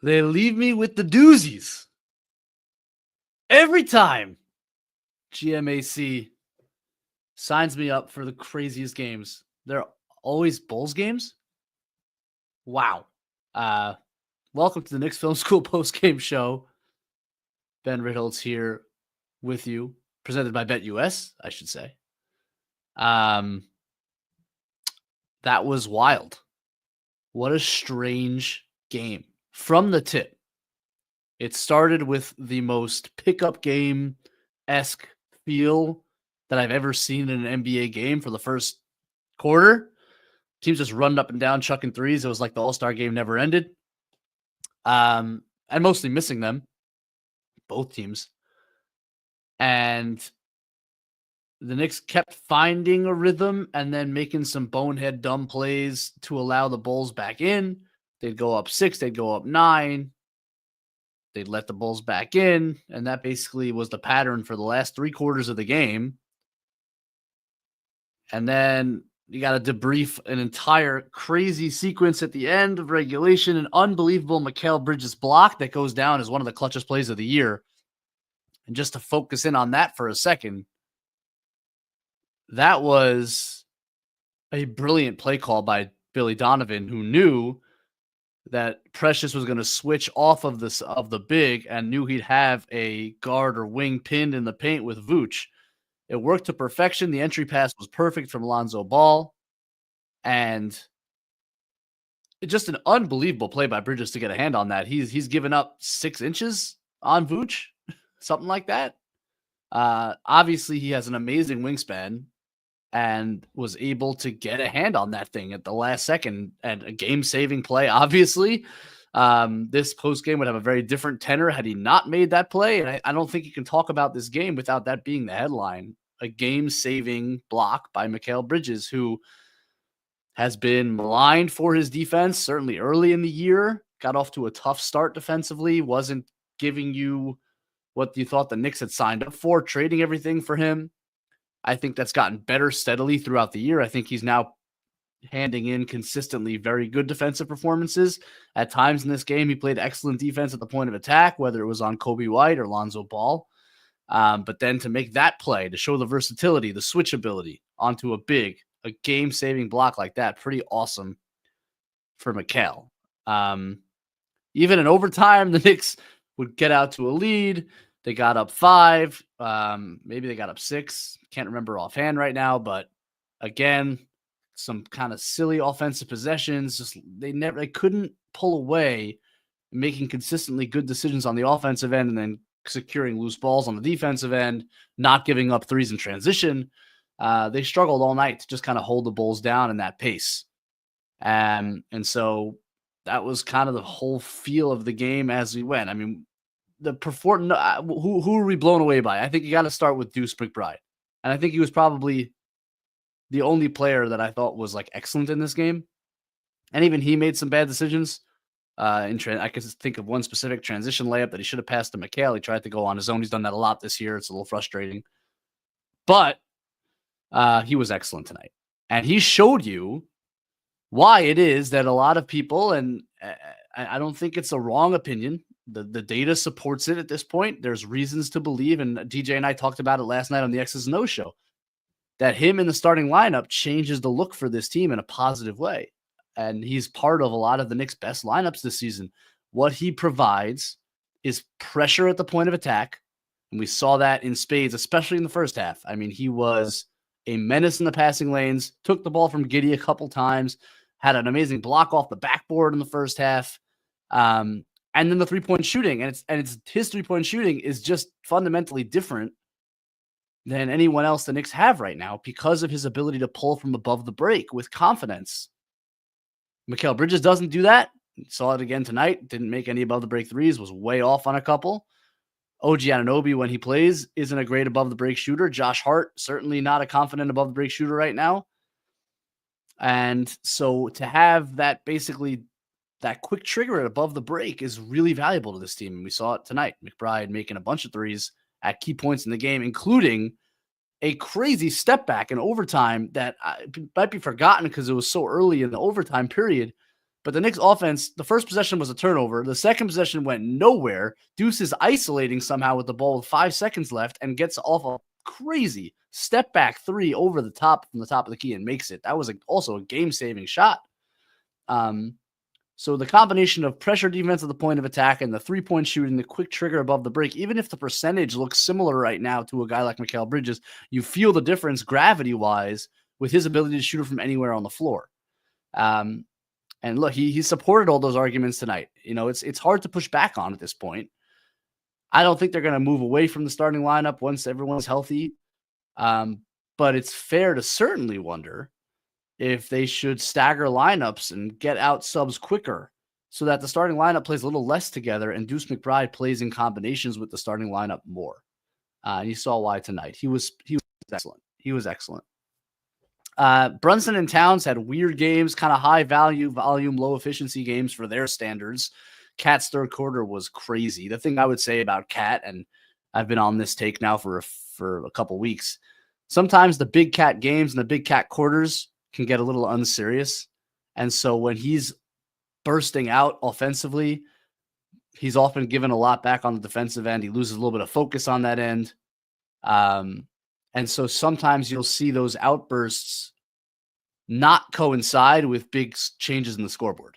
They leave me with the doozies. Every time GMAC signs me up for the craziest games, they're always Bulls games. Wow. Welcome to the Knicks Film School Postgame Show. Benjy Ritholtz here with you, presented by BetUS, I should say. That was wild. What a strange game. From the tip, it started with the most pickup game-esque feel that I've ever seen in an NBA game for the first quarter. Teams just running up and down, chucking threes. It was like the All-Star game never ended. And mostly missing them, both teams. And the Knicks kept finding a rhythm and then making some bonehead dumb plays to allow the Bulls back in. They'd go up 6, they'd go up 9. They'd let the Bulls back in, and that basically was the pattern for the last 3 quarters of the game. And then you got to debrief an entire crazy sequence at the end of regulation, an unbelievable Mikal Bridges block that goes down as one of the clutchest plays of the year. And just to focus in on that for a second, that was a brilliant play call by Billy Donovan, who knew that Precious was going to switch off of the big and knew he'd have a guard or wing pinned in the paint with Vooch. It worked to perfection. The entry pass was perfect from Lonzo Ball. And it's just an unbelievable play by Bridges to get a hand on that. He's given up 6 inches on Vooch, something like that. Obviously, he has an amazing wingspan and was able to get a hand on that thing at the last second, and a game-saving play, obviously. This postgame would have a very different tenor had he not made that play, and I don't think you can talk about this game without that being the headline. A game-saving block by Mikal Bridges, who has been maligned for his defense, certainly early in the year, got off to a tough start defensively, wasn't giving you what you thought the Knicks had signed up for, trading everything for him. I think that's gotten better steadily throughout the year. I think he's now handing in consistently very good defensive performances. At times in this game, he played excellent defense at the point of attack, whether it was on Kobe White or Lonzo Ball. But then to make that play, to show the versatility, the switchability onto a game-saving block like that, pretty awesome for Mikal. Even in overtime, the Knicks would get out to a lead. They got up 5. Maybe they got up 6. Can't remember offhand right now, but again, some kind of silly offensive possessions. Just they couldn't pull away, making consistently good decisions on the offensive end and then securing loose balls on the defensive end, not giving up threes in transition. They struggled all night to just kind of hold the Bulls down in that pace. And so that was kind of the whole feel of the game as we went. I mean, who are we blown away by? I think you got to start with Deuce McBride. And I think he was probably the only player that I thought was like excellent in this game. And even he made some bad decisions. I can think of one specific transition layup that he should have passed to Mikal. He tried to go on his own. He's done that a lot this year. It's a little frustrating. But he was excellent tonight. And he showed you why it is that a lot of people, and I don't think it's a wrong opinion, the data supports it at this point. There's reasons to believe, and DJ and I talked about it last night on the X's and O's show, that him in the starting lineup changes the look for this team in a positive way. And he's part of a lot of the Knicks' best lineups this season. What he provides is pressure at the point of attack, and we saw that in spades, especially in the first half. I mean, he was a menace in the passing lanes, took the ball from Giddey a couple times, had an amazing block off the backboard in the first half. And then the three-point shooting, and his three-point shooting is just fundamentally different than anyone else the Knicks have right now because of his ability to pull from above the break with confidence. Mikal Bridges doesn't do that. Saw it again tonight. Didn't make any above the break threes. Was way off on a couple. OG Anunoby, when he plays, isn't a great above the break shooter. Josh Hart, certainly not a confident above the break shooter right now. And so to have that quick trigger at above the break is really valuable to this team. And we saw it tonight. McBride making a bunch of threes at key points in the game, including a crazy step back in overtime that might be forgotten because it was so early in the overtime period. But the Knicks offense, the first possession was a turnover. The second possession went nowhere. Deuce is isolating somehow with the ball with 5 seconds left and gets off a crazy step back three over the top from the top of the key and makes it. That was also a game-saving shot. So the combination of pressure defense at the point of attack and the three-point shooting, the quick trigger above the break, even if the percentage looks similar right now to a guy like Mikal Bridges, you feel the difference gravity-wise with his ability to shoot it from anywhere on the floor. And look, he supported all those arguments tonight. It's hard to push back on at this point. I don't think they're going to move away from the starting lineup once everyone's healthy. But it's fair to certainly wonder if they should stagger lineups and get out subs quicker so that the starting lineup plays a little less together and Deuce McBride plays in combinations with the starting lineup more. And you saw why tonight. He was excellent. He was excellent. Brunson and Towns had weird games, kind of high value, volume, low efficiency games for their standards. Cat's third quarter was crazy. The thing I would say about Cat, and I've been on this take now for a couple weeks, sometimes the big Cat games and the big Cat quarters can get a little unserious. And so when he's bursting out offensively, he's often given a lot back on the defensive end. He loses a little bit of focus on that end. And so sometimes you'll see those outbursts not coincide with big changes in the scoreboard.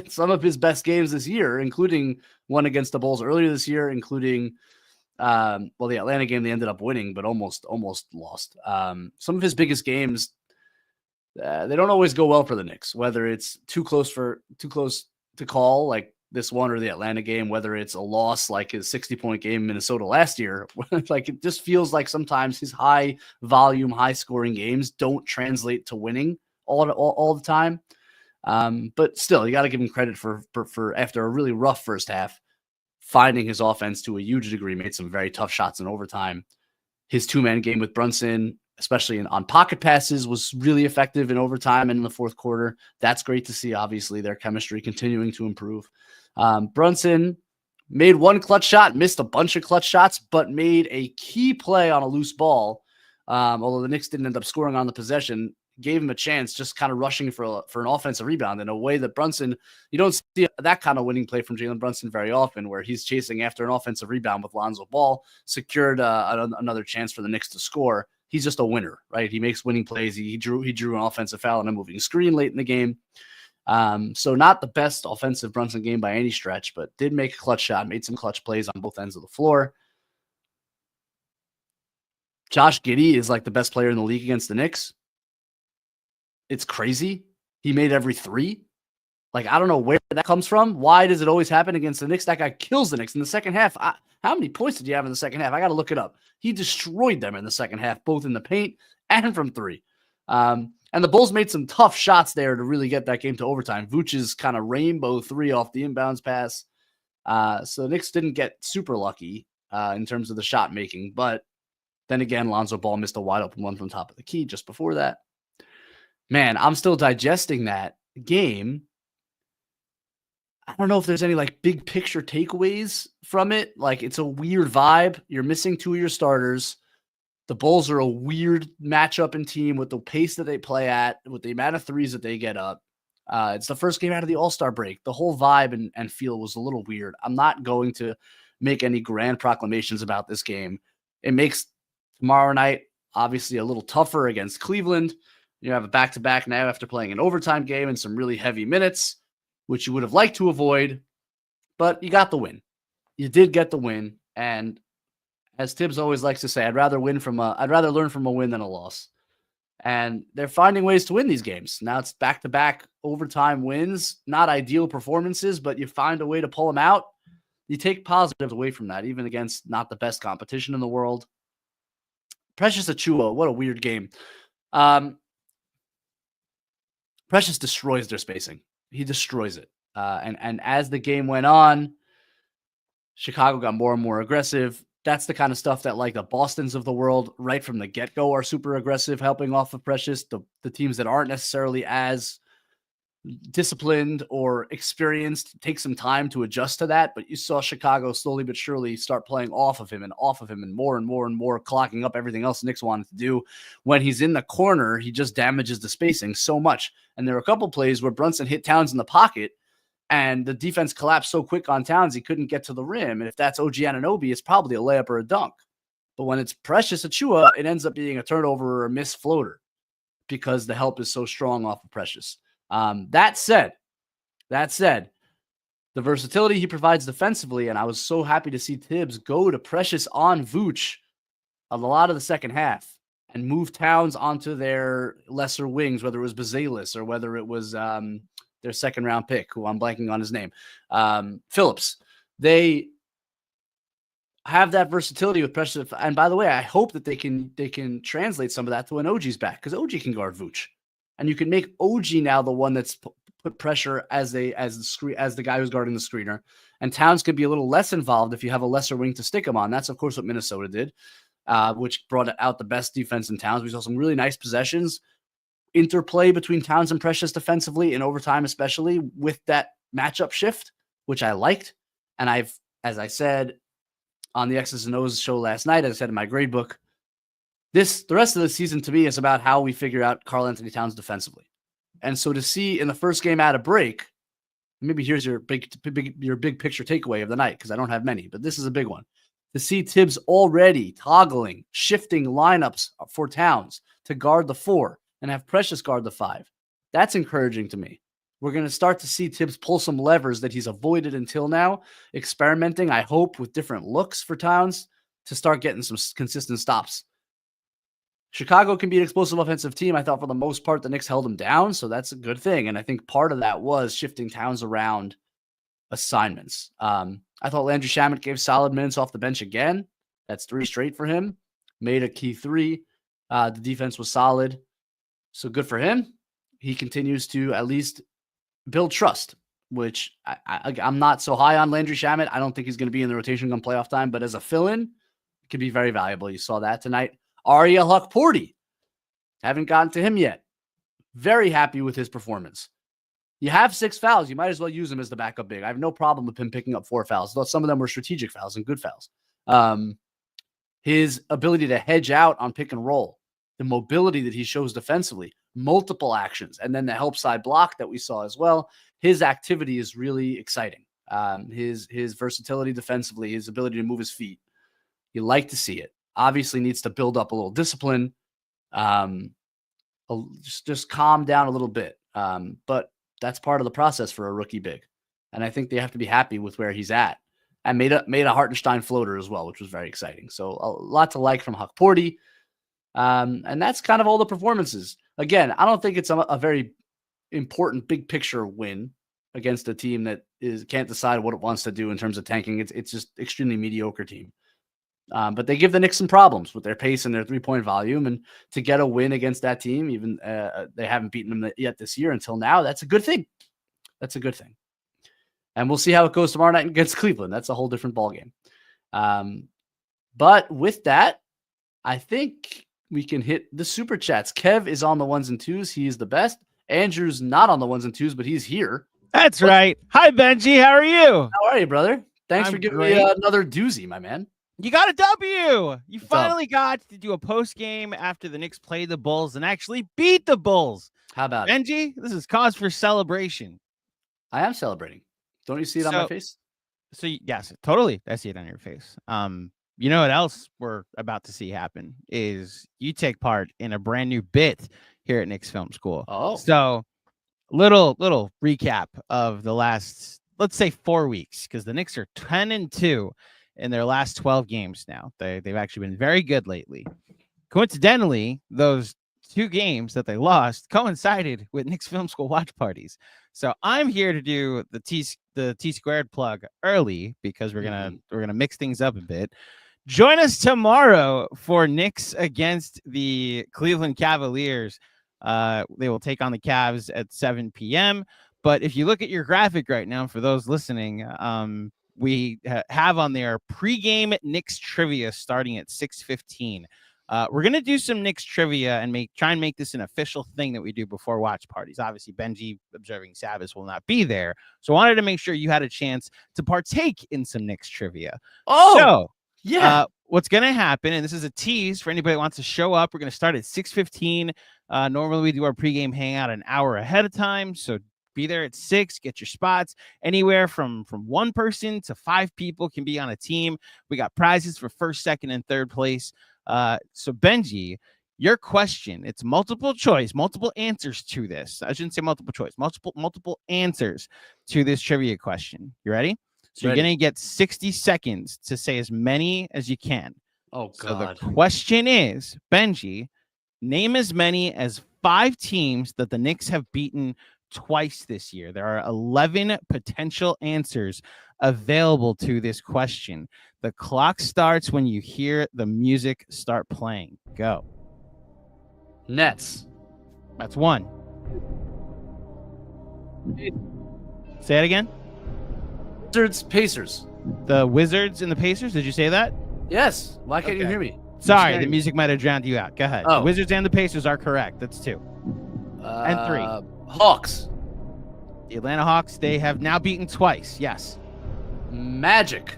Some of his best games this year, including one against the Bulls earlier this year, including the Atlanta game they ended up winning, but almost lost. Some of his biggest games, they don't always go well for the Knicks, whether it's too close to call, like this one, or the Atlanta game, whether it's a loss like his 60-point game in Minnesota last year. Like, it just feels like sometimes his high volume, high scoring games don't translate to winning all the time. But still, you got to give him credit for after a really rough first half, finding his offense to a huge degree, made some very tough shots in overtime. His two-man game with Brunson, especially on pocket passes, was really effective in overtime and in the fourth quarter. That's great to see. Obviously, their chemistry continuing to improve. Brunson made one clutch shot, missed a bunch of clutch shots, but made a key play on a loose ball. Although the Knicks didn't end up scoring on the possession, gave him a chance, just kind of rushing for an offensive rebound in a way that Brunson, you don't see that kind of winning play from Jalen Brunson very often, where he's chasing after an offensive rebound with Lonzo Ball, secured another chance for the Knicks to score. He's just a winner, right? He makes winning plays. He drew an offensive foul and a moving screen late in the game. So not the best offensive Brunson game by any stretch, but did make a clutch shot, made some clutch plays on both ends of the floor. Josh Giddey is like the best player in the league against the Knicks. It's crazy. He made every three. Like, I don't know where that comes from. Why does it always happen against the Knicks? That guy kills the Knicks in the second half. How many points did you have in the second half? I got to look it up. He destroyed them in the second half, both in the paint and from three. And the Bulls made some tough shots there to really get that game to overtime. Vooch's kind of rainbow three off the inbounds pass. So the Knicks didn't get super lucky in terms of the shot making. But then again, Lonzo Ball missed a wide open one from the top of the key just before that. Man, I'm still digesting that game. I don't know if there's any like big picture takeaways from it. Like, it's a weird vibe. You're missing two of your starters. The Bulls are a weird matchup and team with the pace that they play at, with the amount of threes that they get up. It's the first game out of the All-Star break. The whole vibe and feel was a little weird. I'm not going to make any grand proclamations about this game. It makes tomorrow night obviously a little tougher against Cleveland. You have a back-to-back now after playing an overtime game and some really heavy minutes, which you would have liked to avoid, but you got the win. You did get the win, and as Tibbs always likes to say, I'd rather learn from a win than a loss. And they're finding ways to win these games. Now it's back-to-back overtime wins, not ideal performances, but you find a way to pull them out. You take positives away from that, even against not the best competition in the world. Precious Achiuwa, what a weird game. Precious destroys their spacing. He destroys it. And as the game went on, Chicago got more and more aggressive. That's the kind of stuff that, like, the Bostons of the world right from the get-go are super aggressive, helping off of Precious. The teams that aren't necessarily as disciplined or experienced take some time to adjust to that, but you saw Chicago slowly but surely start playing off of him and more and more and more, clocking up everything else Knicks wanted to do. When he's in the corner, he just damages the spacing so much. And there were a couple plays where Brunson hit Towns in the pocket and the defense collapsed so quick on Towns he couldn't get to the rim. And if that's OG Anunoby, it's probably a layup or a dunk. But when it's Precious Achiuwa, it ends up being a turnover or a missed floater because the help is so strong off of Precious. That said, the versatility he provides defensively, and I was so happy to see Tibbs go to Precious on Vooch a lot of the second half and move Towns onto their lesser wings, whether it was Bazelis or whether it was their second round pick, who I'm blanking on his name, Phillips. They have that versatility with Precious. And by the way, I hope that they can translate some of that to when OG's back, because OG can guard Vooch. And you can make OG now the one that's put pressure as the guy who's guarding the screener. And Towns can be a little less involved if you have a lesser wing to stick him on. That's, of course, what Minnesota did, which brought out the best defense in Towns. We saw some really nice possessions, interplay between Towns and Precious defensively in overtime, especially with that matchup shift, which I liked. And as I said on the X's and O's show last night, as I said in my grade book, the rest of the season to me is about how we figure out Karl-Anthony Towns defensively. And so to see in the first game out of break, maybe here's your big picture takeaway of the night, because I don't have many, but this is a big one. To see Tibbs already toggling, shifting lineups for Towns to guard the 4 and have Precious guard the 5. That's encouraging to me. We're going to start to see Tibbs pull some levers that he's avoided until now, experimenting, I hope, with different looks for Towns to start getting some consistent stops. Chicago can be an explosive offensive team. I thought for the most part, the Knicks held them down, so that's a good thing. And I think part of that was shifting Towns around assignments. I thought Landry Shamet gave solid minutes off the bench again. That's 3 straight for him. Made a key 3. The defense was solid. So good for him. He continues to at least build trust, which I'm not so high on Landry Shamet. I don't think he's going to be in the rotation come playoff time, but as a fill-in, it could be very valuable. You saw that tonight. Ariel Hukporti, haven't gotten to him yet. Very happy with his performance. You have 6 fouls. You might as well use him as the backup big. I have no problem with him picking up 4 fouls, though some of them were strategic fouls and good fouls. His ability to hedge out on pick and roll, the mobility that he shows defensively, multiple actions, and then the help side block that we saw as well. His activity is really exciting. His versatility defensively, his ability to move his feet. You like to see it. Obviously needs to build up a little discipline, just calm down a little bit. But that's part of the process for a rookie big. And I think they have to be happy with where he's at. And made a Hartenstein floater as well, which was very exciting. So a lot to like from Hukporti. And that's kind of all the performances. Again, I don't think it's a very important big picture win against a team that can't decide what it wants to do in terms of tanking. It's just extremely mediocre team. But they give the Knicks some problems with their pace and their 3-point volume. And to get a win against that team, even they haven't beaten them yet this year until now, that's a good thing. That's a good thing. And we'll see how it goes tomorrow night against Cleveland. That's a whole different ballgame. But with that, I think we can hit the super chats. Kev is on the 1s and 2s. He is the best. Andrew's not on the 1s and 2s, but he's here. That's right. Hi, Benjy. How are you? How are you, brother? Thanks for giving me another doozy, my man. You got a W. You finally got to do a post game after the Knicks played the Bulls and actually beat the Bulls. How about it? Benjy, this is cause for celebration. I am celebrating. Don't you see it on my face? So yes, totally. I see it on your face. You know what else we're about to see happen is you take part in a brand new bit here at Knicks Film School. Oh, so little recap of the last, let's say 4 weeks, because the Knicks are 10-2 in their last 12 games now. They've actually been very good lately. Coincidentally, those 2 games that they lost coincided with Knicks Film School watch parties. So I'm here to do the T squared plug early because we're gonna mix things up a bit. Join us tomorrow for Knicks against the Cleveland Cavaliers. They will take on the Cavs at 7 p.m. But if you look at your graphic right now, for those listening, we have on there pregame Knicks trivia starting at 6:15. We're gonna do some Knicks trivia and try and make this an official thing that we do before watch parties. Obviously, Benjy observing Sabbath will not be there, so I wanted to make sure you had a chance to partake in some Knicks trivia. Oh, so yeah. What's gonna happen, and this is a tease for anybody that wants to show up. We're gonna start at 6:15. Normally we do our pregame hangout an hour ahead of time, so be there at 6. Get your spots. Anywhere from 1 person to 5 people can be on a team. We got prizes for first, second, and third place. So Benjy, your question, it's multiple choice, multiple answers to this. I shouldn't say multiple choice, multiple answers to this trivia question. You ready? So Ready. You're going to get 60 seconds to say as many as you can. Oh, So the God. question is, Benjy, name as many as 5 teams that the Knicks have beaten twice this year. There are 11 potential answers available to this question. The clock starts when you hear the music start playing. Go. Nets. That's 1. Say it again. Wizards, Pacers. The Wizards and the Pacers. Did you say that? Yes. Why can't you Okay. hear me? Sorry, the music might have drowned you out. Go ahead. Oh. The Wizards and the Pacers are correct. That's 2. And 3. Hawks. The Atlanta Hawks, they have now beaten twice. Yes. Magic.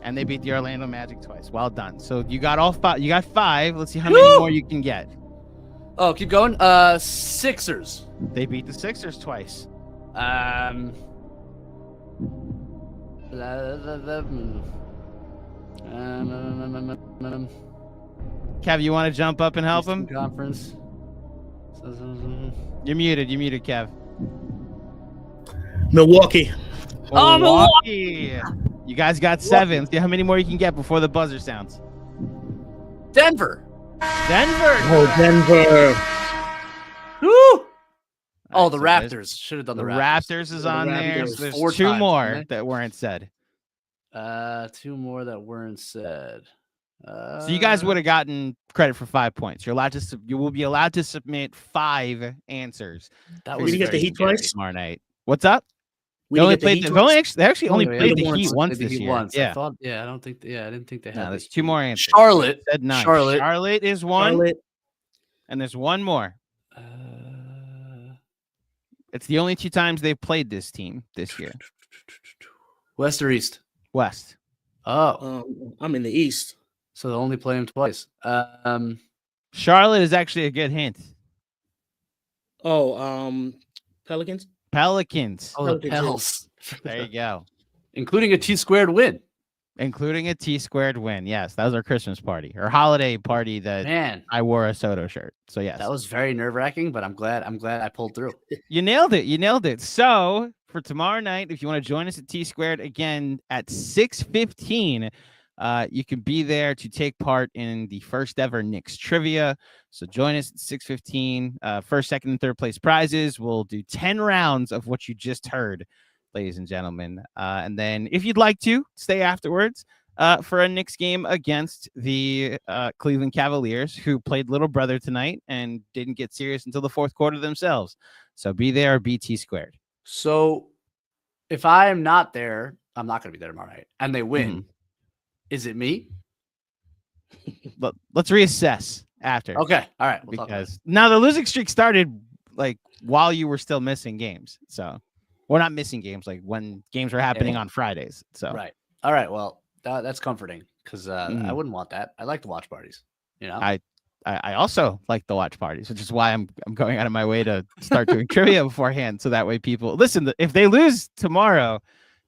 And they beat the Orlando Magic twice. Well done. So you got all 5. You got 5. Let's see how many more you can get. Oh, keep going. Sixers. They beat the Sixers twice. Kev, you want to jump up and help him? Conference. You're muted. You're muted, Kev. Milwaukee. Oh, Milwaukee. You guys got 7. See how many more you can get before the buzzer sounds. Denver. Denver. Oh, Denver. Woo! Oh, All the right, Raptors. Should have done The the Raptors is on there. Raptors So there's 4 2 times, more didn't that weren't said. 2 more that weren't said. So you guys would have gotten credit for 5 points. You're allowed to. You will be allowed to submit 5 answers. That We was didn't get the very Heat scary. twice? Tomorrow night. What's up? We They didn't get the Heat they twice? actually only Oh, yeah, played they the once. Heat once Played the this Heat year. once. Yeah. I thought, I don't think they had. No, the there's 2 Heat. more answers. Charlotte. Said 9. Charlotte. Charlotte is 1, Charlotte. and there's 1 more. Uh, It's the only 2 times they've played this team this year. West or East? West. Oh, I'm in the East. so they only play him twice. Charlotte is actually a good hint. Pelicans. Pelicans. Oh, the Pelicans, Pels. There you go. Including a T-squared win. Including a T-squared win. Yes, that was our Christmas party or holiday party that Man, I wore a Soto shirt. So yes, that was very nerve-wracking, but I'm glad I pulled through. you nailed it. You nailed it. So for tomorrow night, if you want to join us at T-squared again at 6:15, you can be there to take part in the first ever Knicks trivia. So join us at 6:15. First, second, and third place prizes. We'll do 10 rounds of what you just heard, ladies and gentlemen. And then if you'd like to stay afterwards for a Knicks game against the Cleveland Cavaliers, who played little brother tonight and didn't get serious until the fourth quarter themselves. So be there or be T-squared. So if I am not there, I'm not going to be there tomorrow night, and they win. Is it me? But let's reassess after. Okay. All right. We'll talk about it. Because now the losing streak started like while you were still missing games. So we're not missing games, like when games were happening on Fridays. So Right. All right. Well, that's comforting because I wouldn't want that. I like to watch parties. You know. I also like the watch parties, which is why I'm going out of my way to start doing trivia beforehand. So that way people listen, if they lose tomorrow,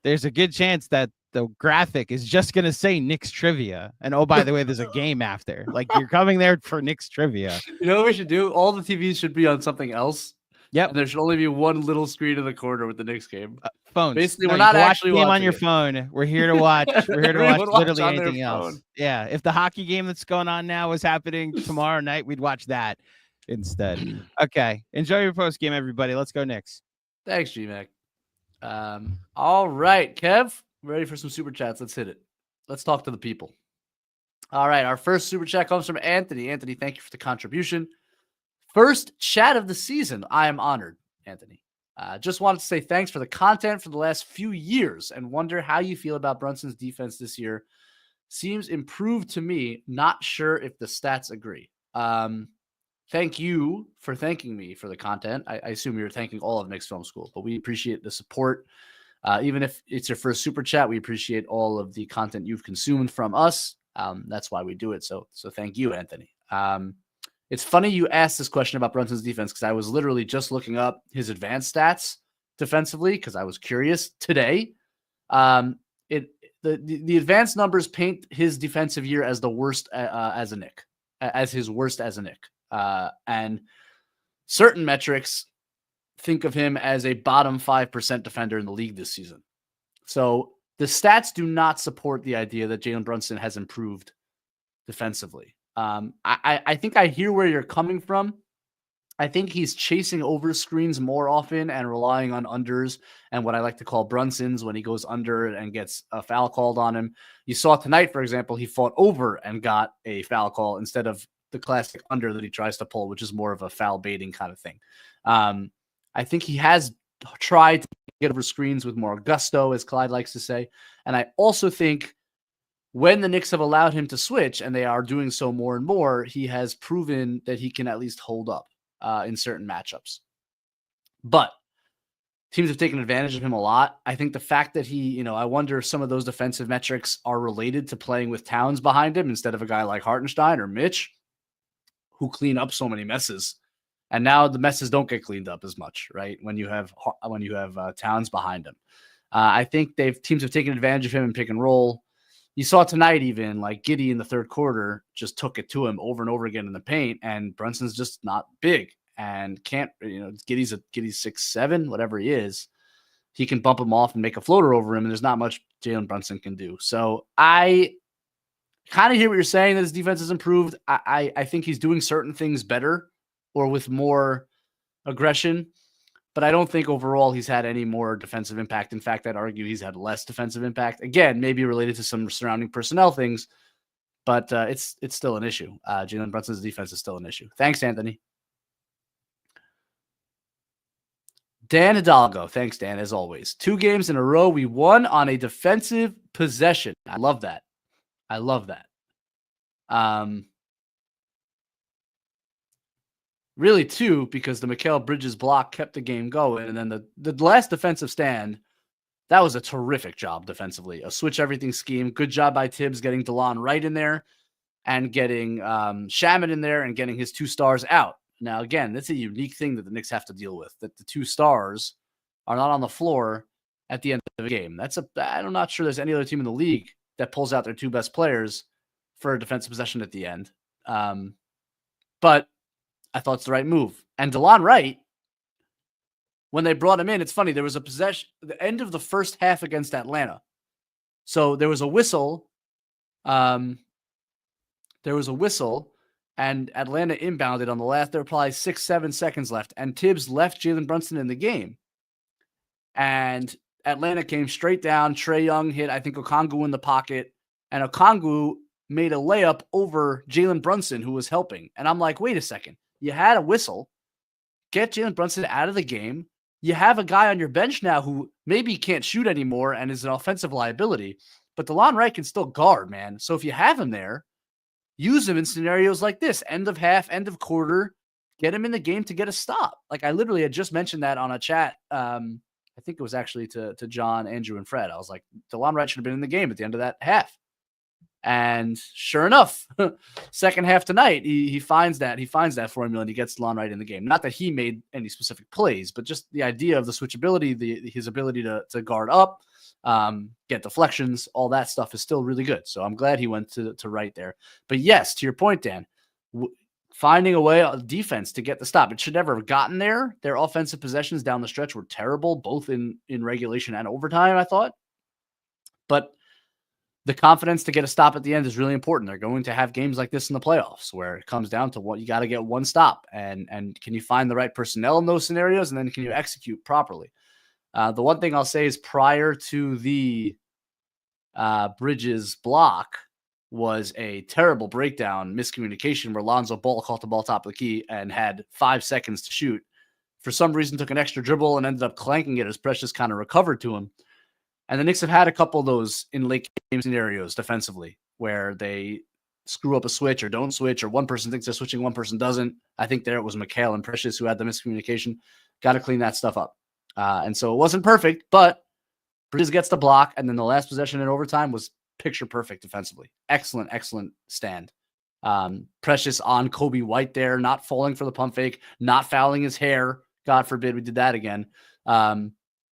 there's a good chance that the graphic is just going to say Knicks trivia. And oh, by the way, there's a game after. Like you're coming there for Knicks trivia. You know what we should do? All the TVs should be on something else. Yep. And there should only be one little screen in the corner with the Knicks game. Phones. Basically, No, we're you not can watch actually the game on watching your it. phone. We're here to watch. We're here to watch Everyone watch literally on their anything else. phone. Yeah. If the hockey game that's going on now was happening tomorrow night, we'd watch that instead. Okay. Enjoy your post game, everybody. Let's go Knicks. Thanks, G-Mac. All right, Kev. Ready for some super chats? Let's hit it. Let's talk to the people. All right. Our first super chat comes from Anthony. Anthony, thank you for the contribution. First chat of the season. I am honored, Anthony. Just wanted to say thanks for the content for the last few years and wonder how you feel about Brunson's defense this year. seems improved to me. Not sure if the stats agree. Thank you for thanking me for the content. I assume you're thanking all of Knicks Film School, but we appreciate the support. Even if it's your first super chat, we appreciate all of the content you've consumed from us. That's why we do it. So thank you, Anthony. It's funny you asked this question about Brunson's defense because I was literally just looking up his advanced stats defensively because I was curious today. The advanced numbers paint his defensive year as the worst as a Knick, as his worst as a Knick. And certain metrics think of him as a bottom 5% defender in the league this season. So the stats do not support the idea that Jalen Brunson has improved defensively. I think I hear where you're coming from. I think he's chasing over screens more often and relying on unders and what I like to call Brunsons when he goes under and gets a foul called on him. You saw tonight, for example, he fought over and got a foul call instead of the classic under that he tries to pull, which is more of a foul baiting kind of thing. I think he has tried to get over screens with more gusto, as Clyde likes to say. And I also think when the Knicks have allowed him to switch, and they are doing so more and more, he has proven that he can at least hold up in certain matchups. But teams have taken advantage of him a lot. I think the fact that he, I wonder if some of those defensive metrics are related to playing with Towns behind him instead of a guy like Hartenstein or Mitch, who clean up so many messes. And now the messes don't get cleaned up as much, right? When you have Towns behind him. I think teams have taken advantage of him in pick and roll. You saw tonight even, like Giddey in the third quarter just took it to him over and over again in the paint, and Brunson's just not big and can't, Giddey's 6'7", whatever he is. He can bump him off and make a floater over him, and there's not much Jalen Brunson can do. So I kind of hear what you're saying, that his defense has improved. I think he's doing certain things better or with more aggression. But I don't think overall he's had any more defensive impact. In fact, I'd argue he's had less defensive impact. Again, maybe related to some surrounding personnel things, but it's still an issue. Jalen Brunson's defense is still an issue. Thanks, Anthony. Dan Hidalgo. Thanks, Dan, as always. 2 games in a row, we won on a defensive possession. I love that. Really 2, because the Mikal Bridges block kept the game going. And then the last defensive stand, that was a terrific job defensively. A switch everything scheme. Good job by Tibbs getting DeLon Wright in there and getting Shaman in there and getting his 2 stars out. Now, again, that's a unique thing that the Knicks have to deal with, that the 2 stars are not on the floor at the end of the game. I'm not sure there's any other team in the league that pulls out their 2 best players for a defensive possession at the end. But I thought it's the right move. And DeLon Wright, when they brought him in, it's funny, there was a possession at the end of the first half against Atlanta. So there was a whistle. And Atlanta inbounded on the last. There were probably 6-7 seconds left. And Tibbs left Jalen Brunson in the game. And Atlanta came straight down. Trae Young hit, I think, Okongwu in the pocket. And Okongwu made a layup over Jalen Brunson, who was helping. And I'm like, wait a second. You had a whistle. Get Jalen Brunson out of the game. You have a guy on your bench now who maybe can't shoot anymore and is an offensive liability. But DeLon Wright can still guard, man. So if you have him there, use him in scenarios like this. End of half, end of quarter. Get him in the game to get a stop. Like I literally had just mentioned that on a chat. I think it was actually to John, Andrew, and Fred. I was like, DeLon Wright should have been in the game at the end of that half. And sure enough, second half tonight, he finds that formula and he gets DeLon Wright in the game. Not that he made any specific plays, but just the idea of the switchability, his ability to guard up, get deflections, all that stuff is still really good. So I'm glad he went to Wright there. But yes, to your point, Dan, finding a way on defense to get the stop. It should never have gotten there. Their offensive possessions down the stretch were terrible, both in regulation and overtime, I thought. But the confidence to get a stop at the end is really important. They're going to have games like this in the playoffs where it comes down to what you got to get one stop. And can you find the right personnel in those scenarios? And then can you execute properly? The one thing I'll say is prior to the Bridges block was a terrible breakdown, miscommunication where Lonzo Ball caught the ball top of the key and had 5 seconds to shoot. For some reason, took an extra dribble and ended up clanking it as Precious kind of recovered to him. And the Knicks have had a couple of those in late game scenarios defensively where they screw up a switch or don't switch, or one person thinks they're switching, one person doesn't. I think there it was McHale and Precious who had the miscommunication. Got to clean that stuff up. And so it wasn't perfect, but Bridges gets the block, and then the last possession in overtime was picture perfect defensively. Excellent, excellent stand. Precious on Kobe White there, not falling for the pump fake, not fouling his hair. God forbid we did that again.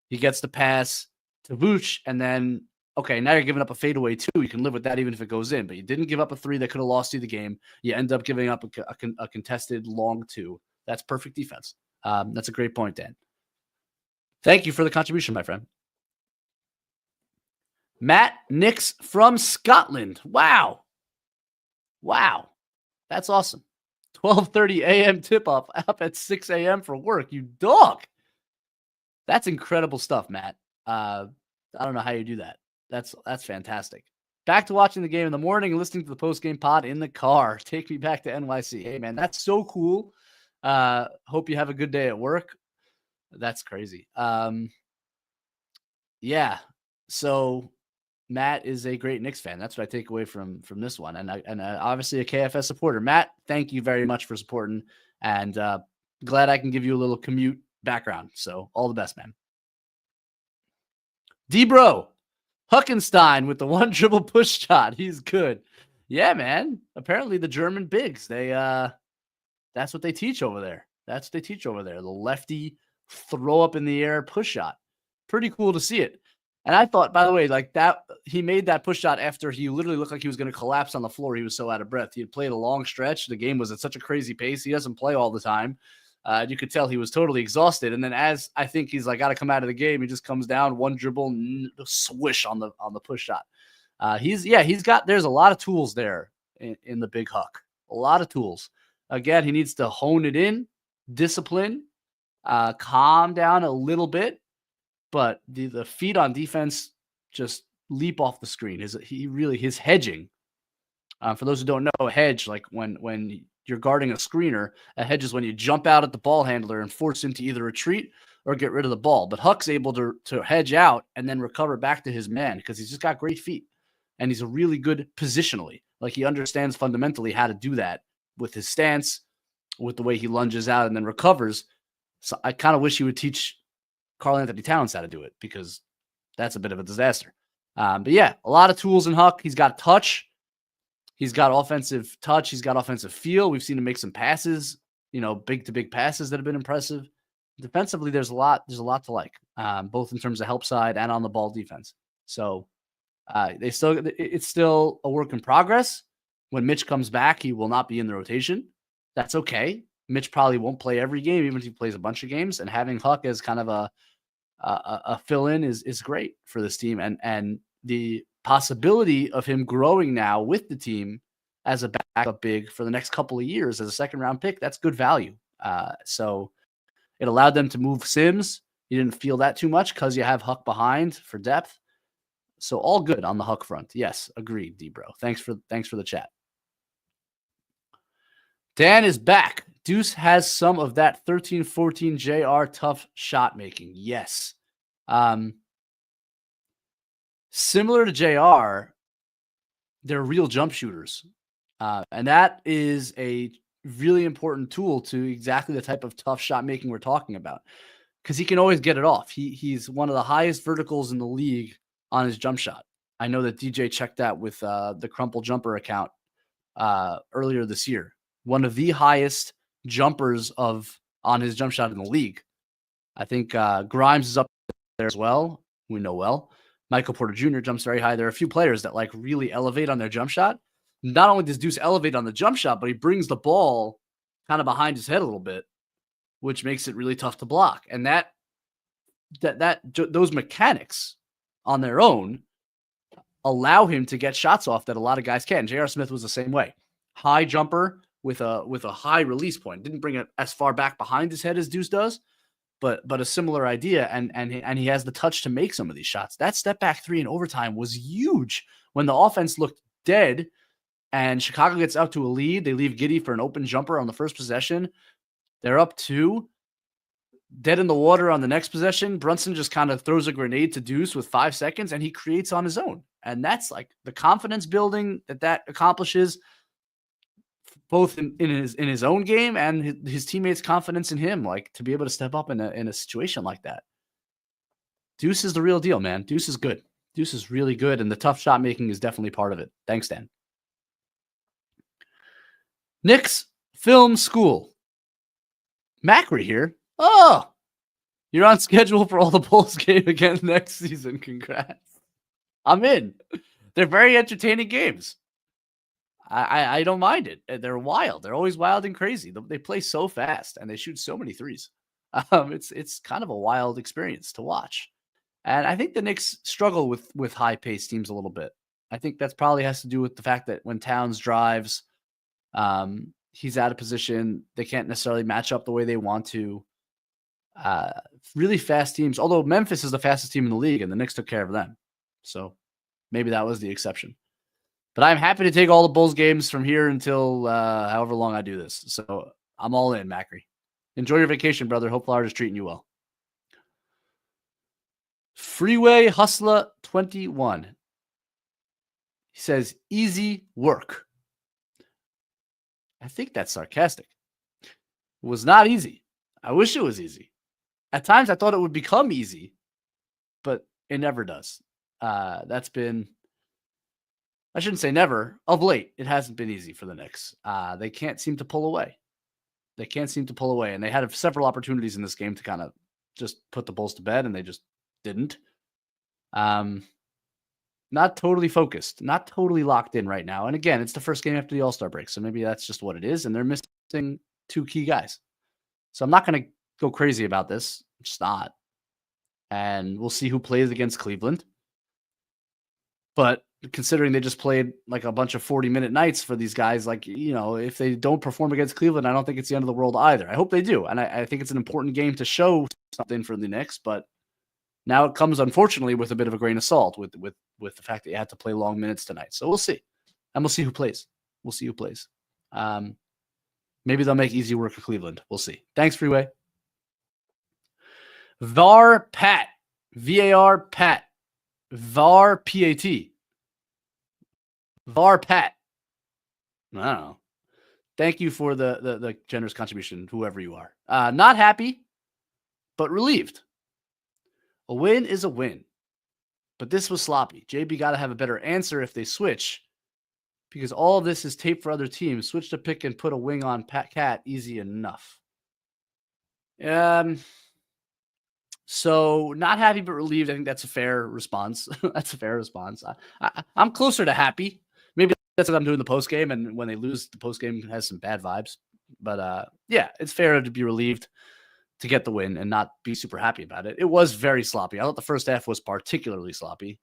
He gets the pass to Vooch, and then, okay, now you're giving up a fadeaway too. You can live with that even if it goes in, but you didn't give up a 3 that could have lost you the game. You end up giving up a contested long 2. That's perfect defense. That's a great point, Dan. Thank you for the contribution, my friend. Matt Knicks from Scotland. Wow. That's awesome. 12:30 a.m. tip-off, up at 6 a.m. for work. You dog. That's incredible stuff, Matt. I don't know how you do that. That's fantastic. Back to watching the game in the morning and listening to the post-game pod in the car. Take me back to NYC. Hey, man, that's so cool. Hope you have a good day at work. That's crazy. Yeah. So Matt is a great Knicks fan. That's what I take away from this one. And obviously a KFS supporter. Matt, thank you very much for supporting, and glad I can give you a little commute background. So all the best, man. D-Bro, Huckenstein with the 1 dribble push shot. He's good. Yeah, man. Apparently the German bigs, that's what they teach over there. The lefty throw up in the air push shot. Pretty cool to see it. And I thought, by the way, like that, he made that push shot after he literally looked like he was going to collapse on the floor. He was so out of breath. He had played a long stretch. The game was at such a crazy pace. He doesn't play all the time. You could tell he was totally exhausted. And then as I think he's like got to come out of the game, he just comes down, 1 dribble, swish on the push shot. There's a lot of tools there in the big Huck. A lot of tools. Again, he needs to hone it in, discipline, calm down a little bit. But the feet on defense just leap off the screen. His hedging. For those who don't know, a hedge, like when you're guarding a screener, a hedge is when you jump out at the ball handler and force him to either retreat or get rid of the ball. But Huck's able to hedge out and then recover back to his man because he's just got great feet. And he's a really good positionally. Like he understands fundamentally how to do that with his stance, with the way he lunges out and then recovers. So I kind of wish he would teach Karl Anthony Towns how to do it, because that's a bit of a disaster. But yeah, a lot of tools in Huck. He's got touch. He's got offensive touch. He's got offensive feel. We've seen him make some passes, big to big passes that have been impressive. Defensively, there's a lot to like, both in terms of help side and on the ball defense. So it's still a work in progress. When Mitch comes back, he will not be in the rotation. That's okay. Mitch probably won't play every game, even if he plays a bunch of games. And having Huck as kind of a fill-in is great for this team. And the possibility of him growing now with the team as a backup big for the next couple of years as a second-round pick, that's good value. So it allowed them to move Sims. You didn't feel that too much because you have Huck behind for depth. So all good on the Huck front. Yes, agreed, D-Bro. Thanks for the chat. Dan is back. Deuce has some of that 13-14 JR tough shot making. Yes. Similar to JR, they're real jump shooters. And that is a really important tool to exactly the type of tough shot making we're talking about, because he can always get it off. He's one of the highest verticals in the league on his jump shot. I know that DJ checked that with the Crumple Jumper account earlier this year. One of the highest jumpers on his jump shot in the league. I think Grimes is up there as well. We know well. Michael Porter Jr. jumps very high. There are a few players that like really elevate on their jump shot. Not only does Deuce elevate on the jump shot, but he brings the ball kind of behind his head a little bit, which makes it really tough to block. And those mechanics on their own allow him to get shots off that a lot of guys can. J.R. Smith was the same way. High jumper with a high release point. Didn't bring it as far back behind his head as Deuce does, but a similar idea. And he has the touch to make some of these shots. That step back 3 in overtime was huge when the offense looked dead and Chicago gets out to a lead. They leave Giddey for an open jumper on the first possession. They're up 2. Dead in the water on the next possession. Brunson just kind of throws a grenade to Deuce with 5 seconds, and he creates on his own. And that's like the confidence building that accomplishes both in his own game and his teammates' confidence in him, like to be able to step up in a situation like that. Deuce is the real deal, man. Deuce is good. Deuce is really good, and the tough shot making is definitely part of it. Thanks, Dan. Knicks Film School. Macri here. Oh, you're on schedule for all the Bulls game again next season. Congrats. I'm in. They're very entertaining games. I don't mind it. They're wild. They're always wild and crazy. They play so fast and they shoot so many threes. It's kind of a wild experience to watch. And I think the Knicks struggle with high-paced teams a little bit. I think that probably has to do with the fact that when Towns drives, he's out of position. They can't necessarily match up the way they want to. Really fast teams, although Memphis is the fastest team in the league, and the Knicks took care of them. So maybe that was the exception. But I'm happy to take all the Bulls games from here until however long I do this. So I'm all in, Macri. Enjoy your vacation, brother. Hope Florida's treating you well. Freeway Hustler 21. He says, easy work. I think that's sarcastic. It was not easy. I wish it was easy. At times I thought it would become easy, but it never does. That's been, I shouldn't say never. Of late, it hasn't been easy for the Knicks. They can't seem to pull away. And they had several opportunities in this game to kind of just put the Bulls to bed, and they just didn't. Not totally focused, not totally locked in right now. And again, it's the first game after the All-Star break, so maybe that's just what it is, and they're missing two key guys. So I'm not going to go crazy about this. I'm just not. And we'll see who plays against Cleveland. But considering they just played like a bunch of 40-minute nights for these guys, like, if they don't perform against Cleveland, I don't think it's the end of the world either. I hope they do. And I think it's an important game to show something for the Knicks, but now it comes, unfortunately, with a bit of a grain of salt with the fact that you had to play long minutes tonight. So we'll see. And we'll see who plays. Maybe they'll make easy work of Cleveland. We'll see. Thanks, Freeway. VAR Pat. VAR Pat. VAR PAT. VAR Pat. I don't know. Thank you for the generous contribution, whoever you are. Not happy, but relieved. A win is a win. But this was sloppy. JB got to have a better answer if they switch, because all of this is tape for other teams. Switch to pick and put a wing on Pat Cat. Easy enough. So not happy but relieved. I think that's a fair response. I'm closer to happy. Maybe that's what I'm doing the post game, and when they lose, the post game has some bad vibes. But yeah, it's fair to be relieved to get the win and not be super happy about it. It was very sloppy. I thought the first half was particularly sloppy,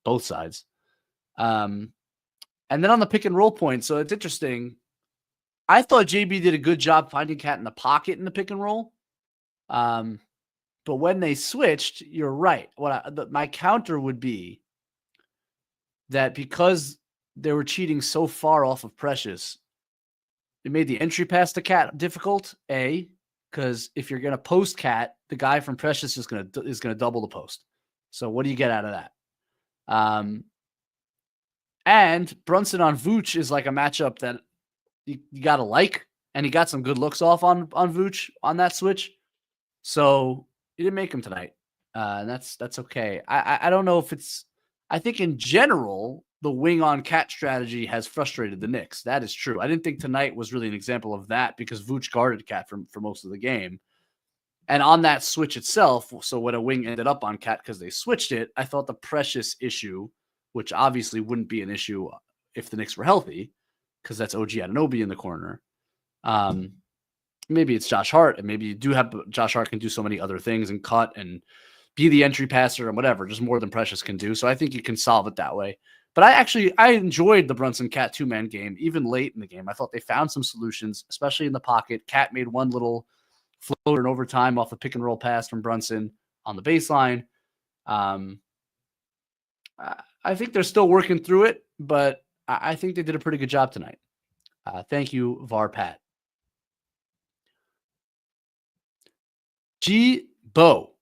both sides. And then on the pick and roll point, so it's interesting. I thought JB did a good job finding Cat in the pocket in the pick and roll. But when they switched, you're right. My counter would be that because they were cheating so far off of Precious, it made the entry pass to Cat difficult. Because if you're going to post Cat, the guy from Precious is going to double the post. So what do you get out of that? And Brunson on Vooch is like a matchup that you got to like, and he got some good looks off on Vooch on that switch. So he didn't make him tonight. And that's okay. I don't know if it's, I think in general, the wing on Cat strategy has frustrated the Knicks. That is true. I didn't think tonight was really an example of that because Vooch guarded Cat for most of the game. And on that switch itself, so when a wing ended up on Cat because they switched it, I thought the Precious issue, which obviously wouldn't be an issue if the Knicks were healthy, because that's OG Anunoby in the corner. Maybe it's Josh Hart, and maybe you do have Josh Hart can do so many other things and cut and be the entry passer and whatever, just more than Precious can do. So I think you can solve it that way. But I enjoyed the Brunson Cat two-man game, even late in the game. I thought they found some solutions, especially in the pocket. Cat made one little floater in overtime off a pick and roll pass from Brunson on the baseline. I think they're still working through it, but I think they did a pretty good job tonight. Thank you, VAR Pat. G-Bo.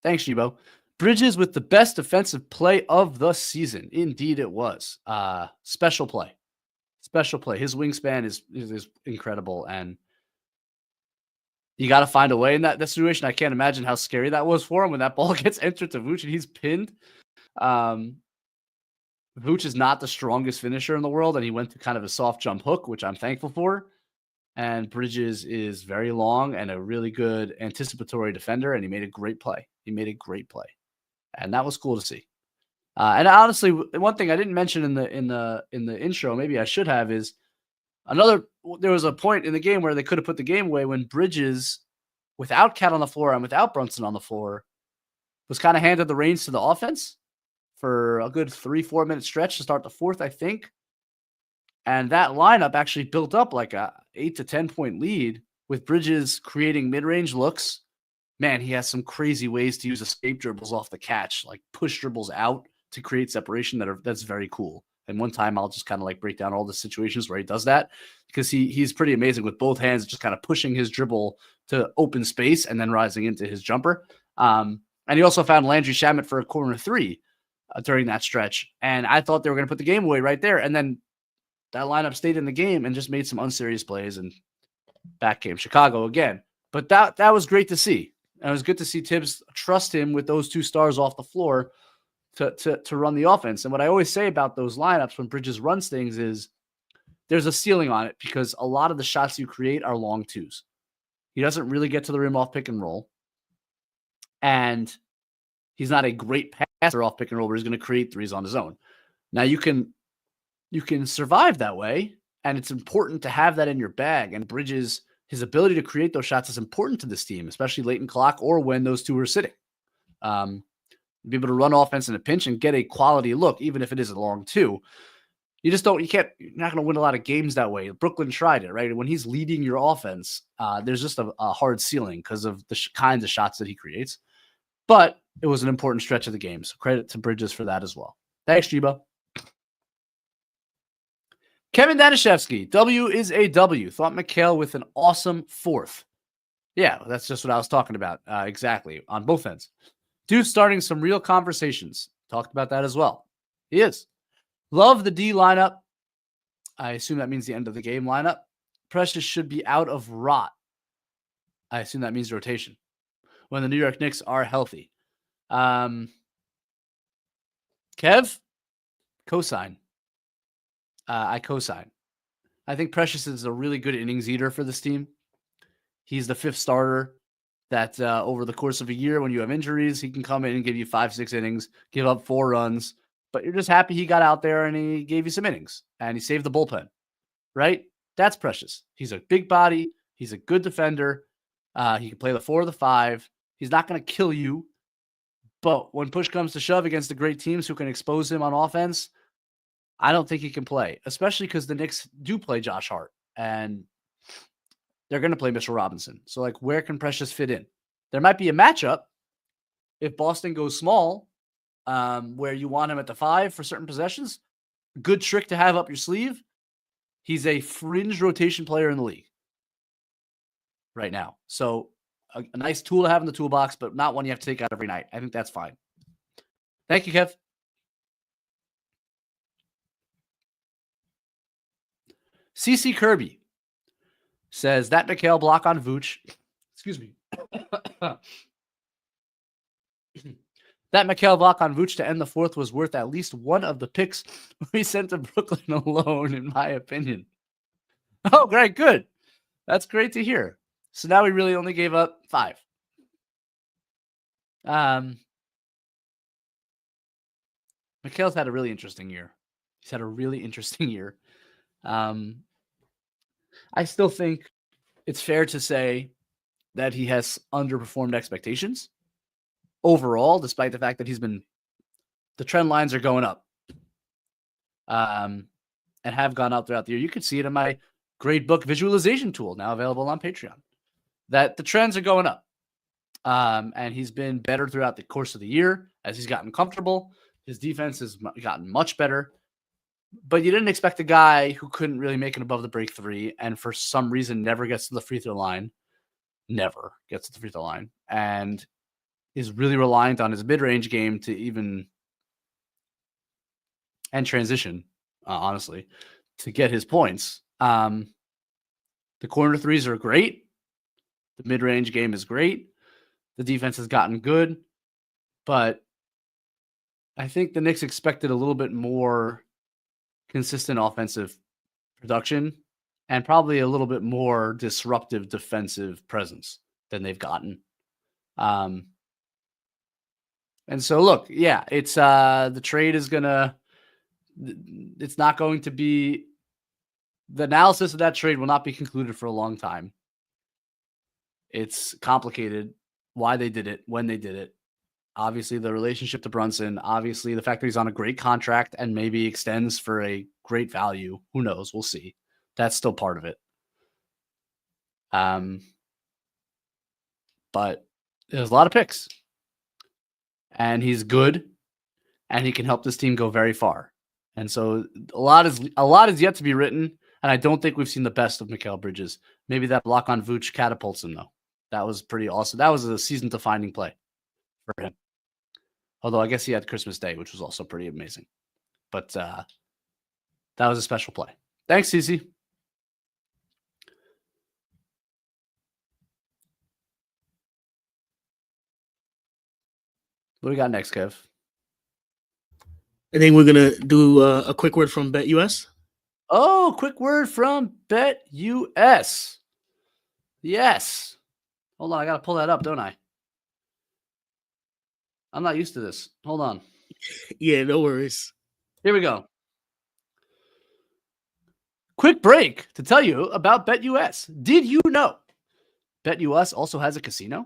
Thanks, G-Bo. Bridges with the best defensive play of the season. Indeed, it was. Special play. Special play. His wingspan is incredible, and you got to find a way in that situation. I can't imagine how scary that was for him when that ball gets entered to Vooch and he's pinned. Vooch is not the strongest finisher in the world, and he went to kind of a soft jump hook, which I'm thankful for. And Bridges is very long and a really good anticipatory defender, and he made a great play. And that was cool to see. And honestly, one thing I didn't mention in the intro, maybe I should have, is there was a point in the game where they could have put the game away when Bridges, without Cat on the floor and without Brunson on the floor, was kind of handed the reins to the offense for a good 3-4 minute stretch to start the fourth, I think. And that lineup actually built up like a 8 to 10 point lead with Bridges creating mid-range looks. Man, he has some crazy ways to use escape dribbles off the catch, like push dribbles out to create separation that's very cool. And one time I'll just kind of like break down all the situations where he does that, because he's pretty amazing with both hands, just kind of pushing his dribble to open space and then rising into his jumper. And he also found Landry Shamet for a corner three during that stretch. And I thought they were going to put the game away right there. And then that lineup stayed in the game and just made some unserious plays, and back came Chicago again. But that was great to see. And it was good to see Tibbs trust him with those two stars off the floor to run the offense. And what I always say about those lineups when Bridges runs things is there's a ceiling on it, because a lot of the shots you create are long twos. He doesn't really get to the rim off pick and roll. And he's not a great passer off pick and roll where he's going to create threes on his own. Now you can survive that way, and it's important to have that in your bag. And Bridges, his ability to create those shots is important to this team, especially late in clock or when those two are sitting. Be able to run offense in a pinch and get a quality look, even if it is a long two. You're not going to win a lot of games that way. Brooklyn tried it, right? When he's leading your offense, there's just a hard ceiling because of the kinds of shots that he creates. But it was an important stretch of the game. So credit to Bridges for that as well. Thanks, Jibo. Kevin Danishevsky, W is a W. Thought Mikal with an awesome fourth. Yeah, that's just what I was talking about. Exactly, on both ends. Dude starting some real conversations. Talked about that as well. He is. Love the D lineup. I assume that means the end of the game lineup. Precious should be out of rot. I assume that means rotation when the New York Knicks are healthy. Kev, cosign. I cosign. I think Precious is a really good innings eater for this team. He's the fifth starter that over the course of a year, when you have injuries, he can come in and give you 5-6 innings, give up 4 runs. But you're just happy he got out there and he gave you some innings and he saved the bullpen, right? That's Precious. He's a big body. He's a good defender. He can play the 4 or the 5. He's not going to kill you. But when push comes to shove against the great teams who can expose him on offense, I don't think he can play, especially because the Knicks do play Josh Hart and they're going to play Mitchell Robinson. So, like, where can Precious fit in? There might be a matchup if Boston goes small, where you want him at the 5 for certain possessions. Good trick to have up your sleeve. He's a fringe rotation player in the league right now. So a nice tool to have in the toolbox, but not one you have to take out every night. I think that's fine. Thank you, Kev. CC Kirby says that Mikal block on Vooch. Excuse me. That Mikal block on Vooch to end the fourth was worth at least one of the picks we sent to Brooklyn alone, in my opinion. Oh, great. Good. That's great to hear. So now we really only gave up 5. Mikal's had a really interesting year. He's had a really interesting year. I still think it's fair to say that he has underperformed expectations overall, despite the fact that the trend lines are going up and have gone up throughout the year. You could see it in my grade book visualization tool, now available on Patreon, that the trends are going up. And he's been better throughout the course of the year as he's gotten comfortable. His defense has gotten much better. But you didn't expect a guy who couldn't really make an above the break 3 and for some reason never gets to the free throw line. Never gets to the free throw line. And is really reliant on his mid-range game to even and transition, honestly, to get his points. The corner threes are great. The mid-range game is great. The defense has gotten good, but I think the Knicks expected a little bit more consistent offensive production and probably a little bit more disruptive defensive presence than they've gotten. And so look, yeah, it's the trade is it's not going to be, the analysis of that trade will not be concluded for a long time. It's complicated why they did it, when they did it. Obviously, the relationship to Brunson, obviously the fact that he's on a great contract and maybe extends for a great value. Who knows? We'll see. That's still part of it. But there's a lot of picks. And he's good, and he can help this team go very far. And so a lot is yet to be written, and I don't think we've seen the best of Mikal Bridges. Maybe that block on Vooch catapults him, though. That was pretty awesome. That was a season-defining play for him. Although I guess he had Christmas Day, which was also pretty amazing. But that was a special play. Thanks, Cece. What do we got next, Kev? I think we're going to do a quick word from BetUS. Oh, quick word from BetUS. Yes. Hold on, I got to pull that up, don't I? I'm not used to this. Hold on. Yeah, no worries. Here we go. Quick break to tell you about BetUS. Did you know BetUS also has a casino?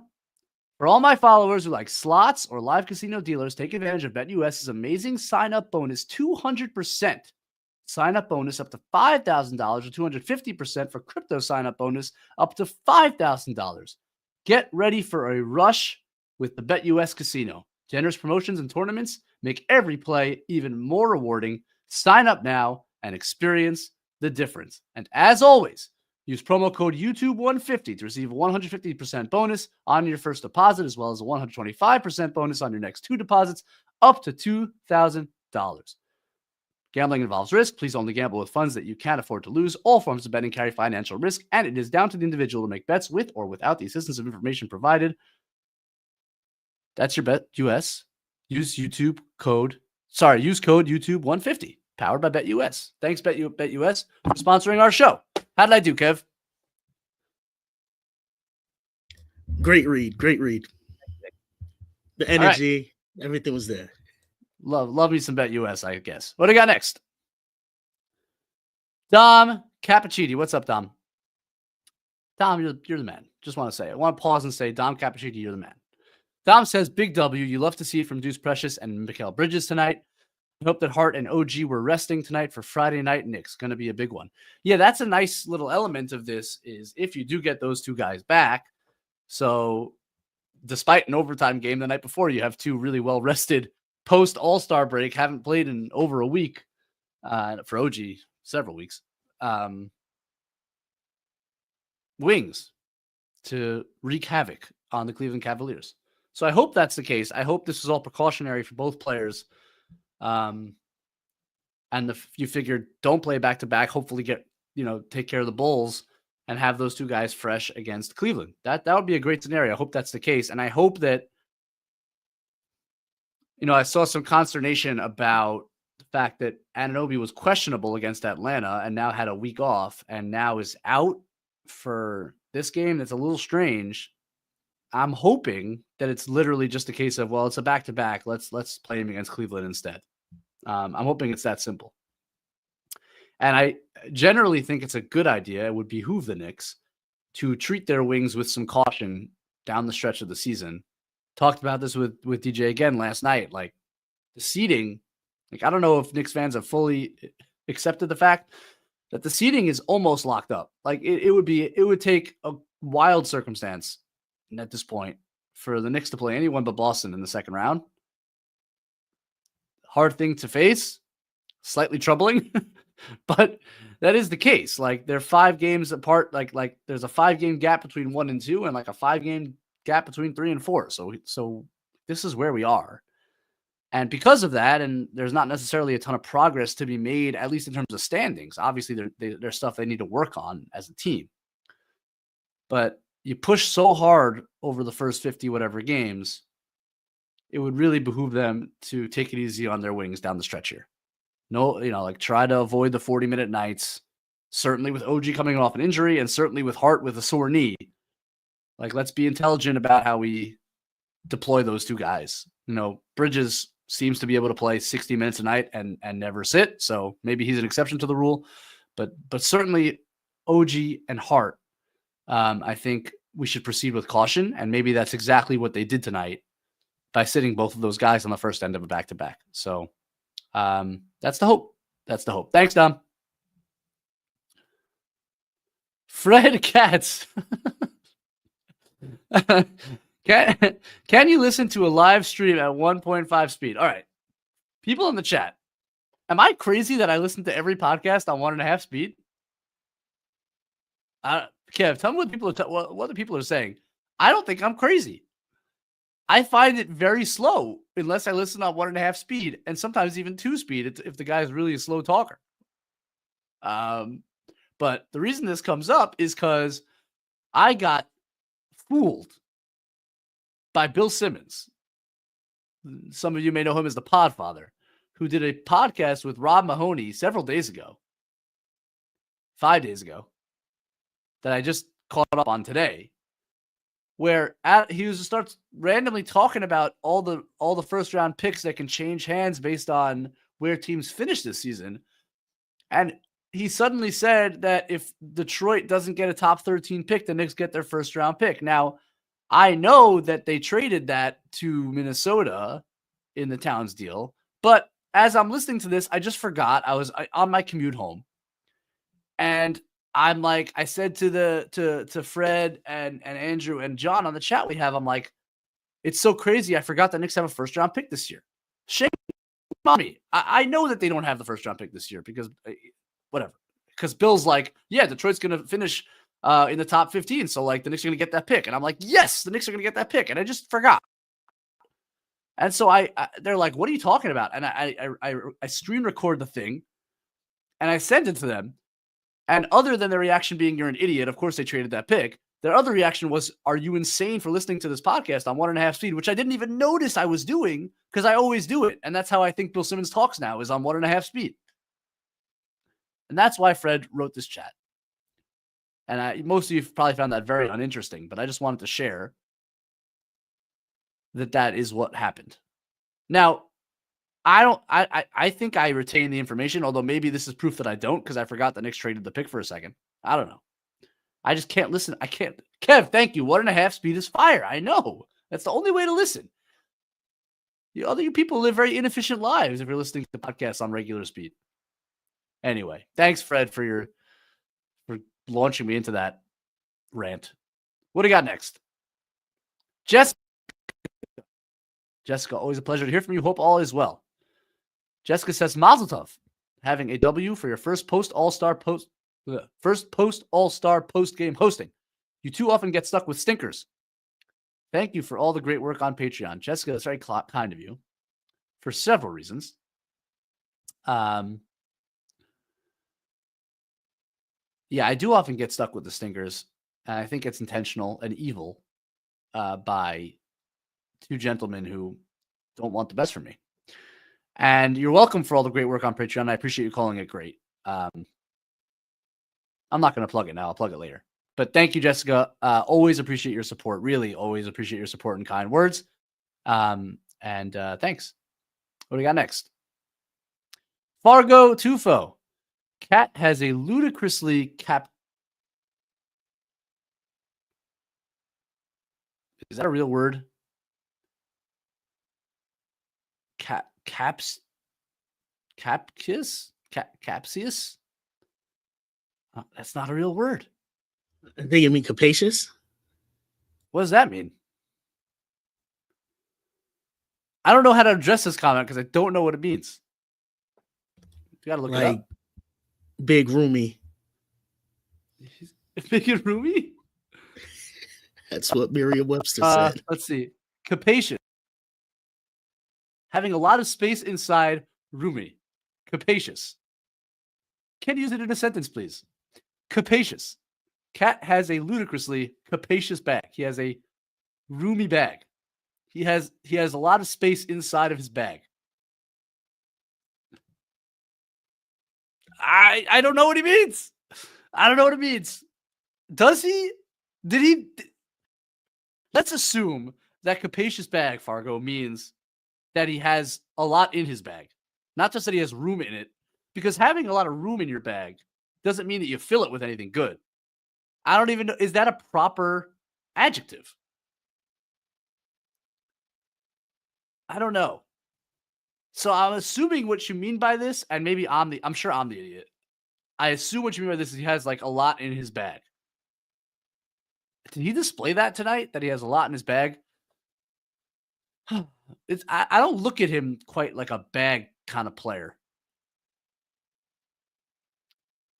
For all my followers who like slots or live casino dealers, take advantage of BetUS's amazing sign-up bonus, 200% sign-up bonus up to $5,000 or 250% for crypto sign-up bonus up to $5,000. Get ready for a rush with the BetUS Casino. Generous promotions and tournaments make every play even more rewarding. Sign up now and experience the difference. And as always, use promo code YouTube150 to receive a 150% bonus on your first deposit, as well as a 125% bonus on your next 2 deposits up to $2,000. Gambling involves risk. Please only gamble with funds that you can't afford to lose. All forms of betting carry financial risk, and it is down to the individual to make bets with or without the assistance of information provided. That's your BetUS. Use code YouTube150. Powered by BetUS. Thanks, BetUS, for sponsoring our show. How did I do, Kev? Great read. The energy, everything was there. Love me some BetUS, I guess. What do we got next? Dom Cappuccini. What's up, Dom? Dom, you're the man. Just want to say, I want to pause and say, Dom Cappuccini, you're the man. Dom says, big W. You love to see it from Deuce Precious and Mikal Bridges tonight. I hope that Hart and OG were resting tonight for Friday night Knicks. Going to be a big one. Yeah, that's a nice little element of this is if you do get those two guys back. So despite an overtime game the night before, you have two really well-rested post All-Star break, haven't played in over a week, for OG, several weeks, wings to wreak havoc on the Cleveland Cavaliers. So I hope that's the case. I hope this is all precautionary for both players. And if you figure don't play back-to-back, hopefully take care of the Bulls and have those two guys fresh against Cleveland. That would be a great scenario. I hope that's the case. And I hope that, I saw some consternation about the fact that Anunoby was questionable against Atlanta and now had a week off and now is out for this game. That's a little strange. I'm hoping that it's literally just a case of, well, it's a back-to-back. Let's play him against Cleveland instead. I'm hoping it's that simple. And I generally think it's a good idea. It would behoove the Knicks to treat their wings with some caution down the stretch of the season. Talked about this with DJ again last night. Like the seeding, I don't know if Knicks fans have fully accepted the fact that the seeding is almost locked up. Like it would take a wild circumstance at this point for the Knicks to play anyone but Boston in the second round. Hard thing to face, slightly troubling, but that is the case. Like they're 5 games apart. Like there's a 5-game gap between 1 and 2, and like a 5-game gap between 3 and 4. So this is where we are. And because of that, and there's not necessarily a ton of progress to be made, at least in terms of standings. Obviously, there's stuff they need to work on as a team. But you push so hard over the first 50 whatever games, it would really behoove them to take it easy on their wings down the stretch here. No, like try to avoid the 40-minute nights, certainly with OG coming off an injury and certainly with Hart with a sore knee. Like, let's be intelligent about how we deploy those two guys. Bridges seems to be able to play 60 minutes a night and never sit. So maybe he's an exception to the rule, but certainly OG and Hart, I think we should proceed with caution. And maybe that's exactly what they did tonight by sitting both of those guys on the first end of a back-to-back. So that's the hope. That's the hope. Thanks, Dom. Fred Katz. Can you listen to a live stream at 1.5 speed? All right. People in the chat. Am I crazy that I listen to every podcast on 1.5 speed? Kev, tell me what the people are saying. I don't think I'm crazy. I find it very slow unless I listen on 1.5 speed and sometimes even 2 speed if the guy's really a slow talker. But the reason this comes up is because I got fooled by Bill Simmons. Some of you may know him as the Podfather, who did a podcast with Rob Mahoney several days ago, 5 days ago, that I just caught up on today, where he starts randomly talking about all the first round picks that can change hands based on where teams finish this season. And he suddenly said that if Detroit doesn't get a top 13 pick, the Knicks get their first round pick. Now, I know that they traded that to Minnesota in the Towns deal, but as I'm listening to this, I just forgot. I was on my commute home, and I'm like, I said to Fred and Andrew and John on the chat we have, I'm like, it's so crazy. I forgot the Knicks have a first round pick this year. Shame on me. I know that they don't have the first round pick this year because whatever. Because Bill's like, yeah, Detroit's going to finish in the top 15. So like the Knicks are going to get that pick. And I'm like, yes, the Knicks are going to get that pick. And I just forgot. And so they're like, what are you talking about? And I screen record the thing and I sent it to them. And other than their reaction being, you're an idiot, of course they traded that pick. Their other reaction was, are you insane for listening to this podcast on 1.5 speed, which I didn't even notice I was doing because I always do it. And that's how I think Bill Simmons talks now, is on 1.5 speed. And that's why Fred wrote this chat. And most of you probably found that very uninteresting, but I just wanted to share that is what happened. Now, I think I retain the information, although maybe this is proof that I don't because I forgot the Knicks traded the pick for a second. I don't know. I just can't listen. I can't. Kev, thank you. 1.5 speed is fire. I know. That's the only way to listen. You people live very inefficient lives if you're listening to podcasts on regular speed. Anyway, thanks, Fred, for launching me into that rant. What do you got next? Jessica, always a pleasure to hear from you. Hope all is well. Jessica says, Mazel Tov, having a W for your first post-All-Star post-game hosting. You too often get stuck with stinkers. Thank you for all the great work on Patreon. Jessica, that's very kind of you for several reasons. Yeah, I do often get stuck with the stinkers, and I think it's intentional and evil by two gentlemen who don't want the best for me. And you're welcome for all the great work on Patreon. I appreciate you calling it great. I'm not going to plug it now. I'll plug it later. But thank you, Jessica. Always appreciate your support. Really, always appreciate your support and kind words. And thanks. What do we got next? Fargo Tufo. Cat has a ludicrously Is that a real word? Capsius? That's not a real word. I think it means capacious. What does that mean? I don't know how to address this comment because I don't know what it means. You gotta look it up. Big roomy. Big and roomy? That's what Merriam-Webster said. Let's see. Capacious. Having a lot of space inside, roomy. Capacious. Can you use it in a sentence, please? Capacious. Cat has a ludicrously capacious bag. He has a roomy bag. He has a lot of space inside of his bag. I don't know what he means. I don't know what it means. Does he? Did he? Let's assume that capacious bag, Fargo, means that he has a lot in his bag. Not just that he has room in it, because having a lot of room in your bag doesn't mean that you fill it with anything good. I don't even know. Is that a proper adjective? I don't know. So I'm assuming what you mean by this, and maybe I'm sure I'm the idiot. I assume what you mean by this is he has like a lot in his bag. Did he display that tonight? That he has a lot in his bag? I don't look at him quite like a bag kind of player.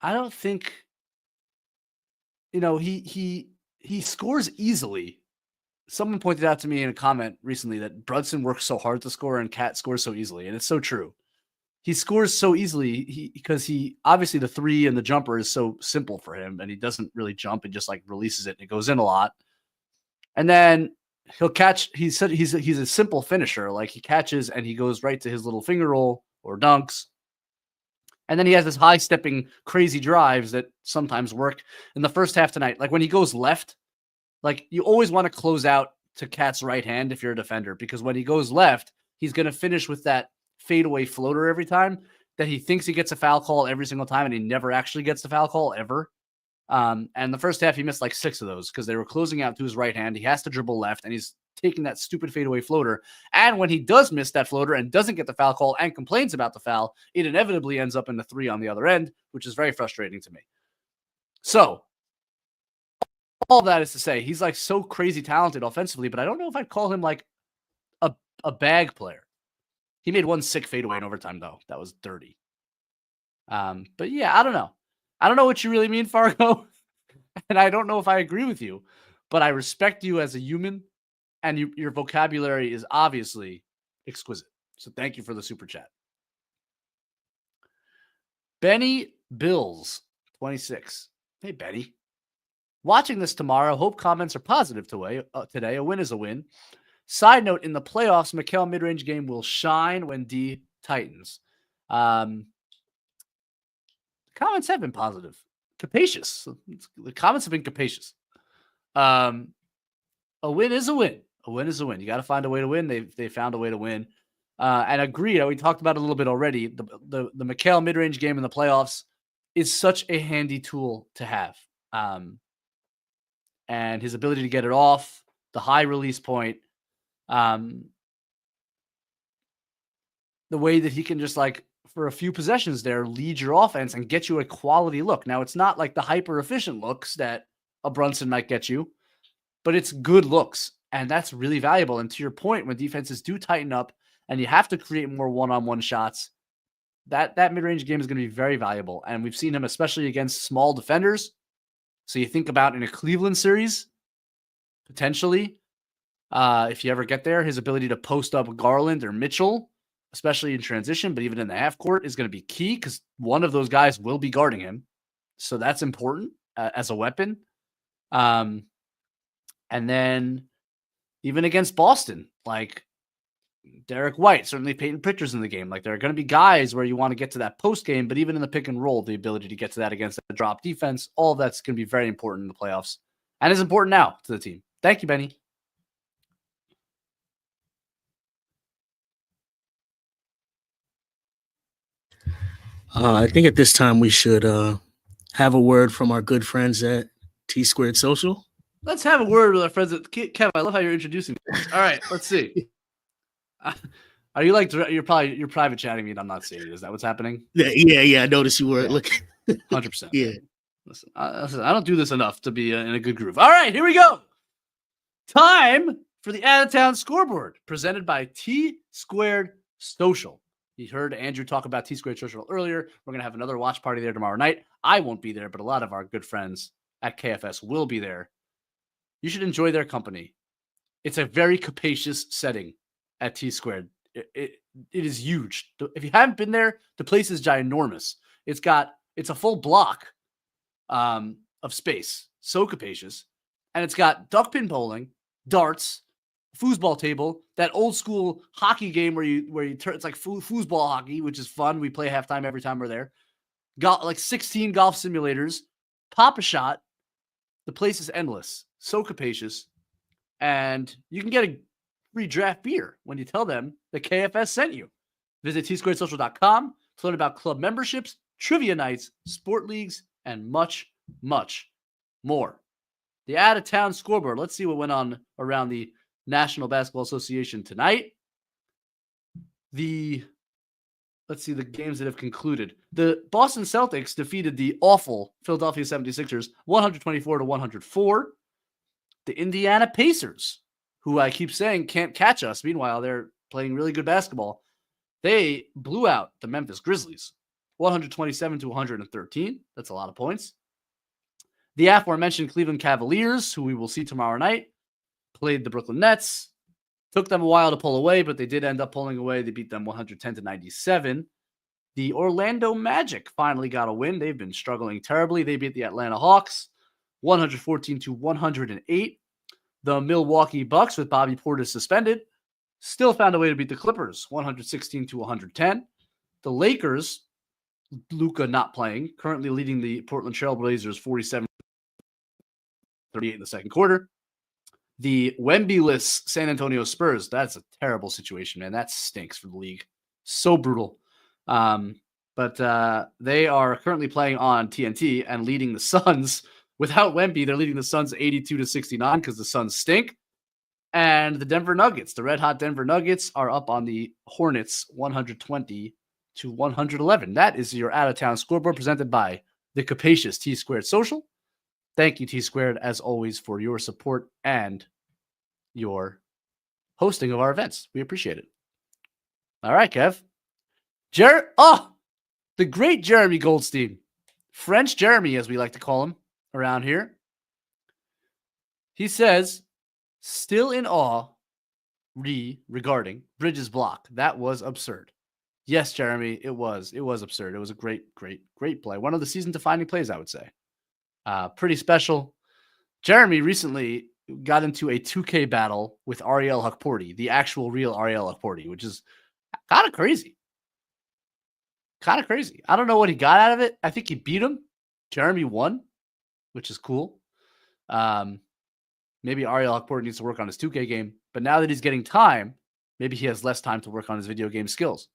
I don't think, he scores easily. Someone pointed out to me in a comment recently that Brunson works so hard to score and Cat scores so easily, and it's so true. He scores so easily because he obviously the three and the jumper is so simple for him, and he doesn't really jump and just like releases it and it goes in a lot. And then he'll catch. He said he's a simple finisher. Like he catches and he goes right to his little finger roll or dunks. And then he has this high stepping crazy drives that sometimes work in the first half tonight. Like when he goes left, like you always want to close out to Cat's right hand if you're a defender, because when he goes left, he's going to finish with that fadeaway floater every time that he thinks he gets a foul call every single time, and he never actually gets the foul call ever. And the first half, he missed like 6 of those because they were closing out to his right hand. He has to dribble left, and he's taking that stupid fadeaway floater. And when he does miss that floater and doesn't get the foul call and complains about the foul, it inevitably ends up in the 3 on the other end, which is very frustrating to me. So all that is to say, he's like so crazy talented offensively, but I don't know if I'd call him like a bag player. He made one sick fadeaway in overtime, though. That was dirty. But yeah, I don't know. I don't know what you really mean, Fargo. And I don't know if I agree with you, but I respect you as a human, and your vocabulary is obviously exquisite. So thank you for the super chat. Benny Bills, 26. Hey, Benny. Watching this tomorrow, hope comments are positive today. A win is a win. Side note, in the playoffs, Mikal mid-range game will shine when D tightens. Comments have been positive. Capacious. The comments have been capacious. A win is a win. A win is a win. You got to find a way to win. They found a way to win. And agreed. We talked about it a little bit already. The Mikal mid-range game in the playoffs is such a handy tool to have. And his ability to get it off, the high release point, the way that he can just like for a few possessions there lead your offense and get you a quality look. Now it's not like the hyper efficient looks that a Brunson might get you, but it's good looks, and that's really valuable. And to your point, when defenses do tighten up and you have to create more one-on-one shots, that mid-range game is going to be very valuable. And we've seen him especially against small defenders. So you think about in a Cleveland series, potentially, if you ever get there, his ability to post up Garland or Mitchell, especially in transition, but even in the half court, is going to be key because one of those guys will be guarding him. So that's important as a weapon. And then even against Boston, like Derek White, certainly Peyton Pritchard's in the game. Like there are going to be guys where you want to get to that post game, but even in the pick and roll, the ability to get to that against the drop defense, all of that's going to be very important in the playoffs and is important now to the team. Thank you, Benny. I think at this time we should have a word from our good friends at T Squared Social. Let's have a word with our friends at Kev. I love how you're introducing me. All right, let's see. Are you like you're private chatting me and I'm not seeing it? Is that what's happening? Yeah. I noticed you were looking. 100%. Yeah. Listen, I don't do this enough to be in a good groove. All right, here we go. Time for the Out of Town Scoreboard, presented by T Squared Social. You heard Andrew talk about T Squared Social earlier. We're going to have another watch party there tomorrow night. I won't be there, but a lot of our good friends at KFS will be there. You should enjoy their company. It's a very capacious setting at T Squared. It is huge. If you haven't been there, the place is ginormous. It's a full block of space, so capacious, and it's got duck pin bowling, darts, foosball table, that old school hockey game where you turn. It's like foosball hockey, which is fun. We play halftime every time we're there. Got like 16 golf simulators, pop a shot. The place is endless, so capacious, and you can get a free draft beer when you tell them that KFS sent you. Visit tsquaredsocial.com to learn about club memberships, trivia nights, sport leagues, and much, much more. The out-of-town scoreboard. Let's see what went on around the National Basketball Association tonight. Let's see the games that have concluded. The Boston Celtics defeated the awful Philadelphia 76ers 124-104. The Indiana Pacers, who I keep saying can't catch us, meanwhile they're playing really good basketball, they blew out the Memphis Grizzlies 127-113. That's a lot of points. The aforementioned Cleveland Cavaliers, who we will see tomorrow night, played the Brooklyn Nets. Took them a while to pull away, but they did end up pulling away. They beat them 110-97. The Orlando Magic finally got a win. They've been struggling terribly. They beat the Atlanta Hawks 114-108. The Milwaukee Bucks, with Bobby Portis suspended, still found a way to beat the Clippers 116-110. The Lakers, Luka not playing, currently leading the Portland Trail Blazers 47-38 in the second quarter. The Wemby-less San Antonio Spurs, that's a terrible situation, man. That stinks for the league. So brutal. But they are currently playing on TNT and leading the Suns. Without Wemby, they're leading the Suns 82-69 because the Suns stink. And the Denver Nuggets, the red-hot Denver Nuggets, are up on the Hornets 120-111. That is your out-of-town scoreboard presented by the capacious T-Squared Social. Thank you, T-Squared, as always, for your support and your hosting of our events. We appreciate it. All right, Kev. The great Jeremy Goldstein. French Jeremy, as we like to call him around here. He says, still in awe regarding Bridges' block. That was absurd. Yes, Jeremy, it was. It was absurd. It was a great play. One of the season-defining plays, I would say. Pretty special. Jeremy recently got into a 2K battle with Ariel Hukporti, the actual real Ariel Hukporti, which is kind of crazy. I don't know what he got out of it. I think he beat him. Jeremy won, which is cool. Maybe Ariel Hukporti needs to work on his 2K game, but now that he's getting time, maybe he has less time to work on his video game skills.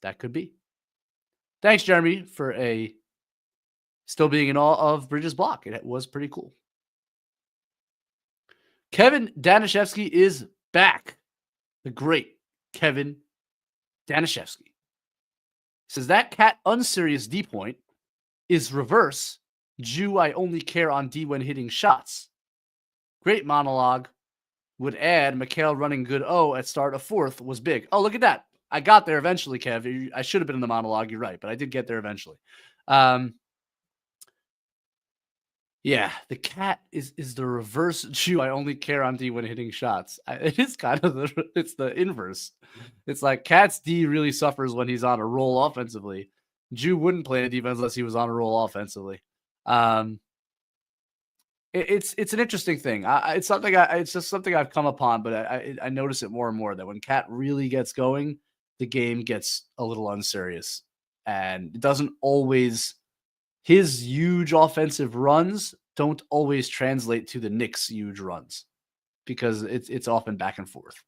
That could be. Thanks, Jeremy, for still being in awe of Bridges' block. It was pretty cool. Kevin Danishevsky is back. The great Kevin Danishevsky says that cat unserious D point is reverse. Jew, I only care on D when hitting shots. Great monologue. Would add Mikhail running good O at start of fourth was big. Oh, look at that. I got there eventually, Kev. I should have been in the monologue. You're right, but I did get there eventually. Yeah, the cat is the reverse Jew. I only care on D when hitting shots. It is kind of it's the inverse. It's like Cat's D really suffers when he's on a roll offensively. Jew wouldn't play a defense unless he was on a roll offensively. It's an interesting thing. It's just something I've come upon, but I notice it more and more that when Cat really gets going, the game gets a little unserious, and it doesn't always. His huge offensive runs don't always translate to the Knicks' huge runs because it's often back and forth,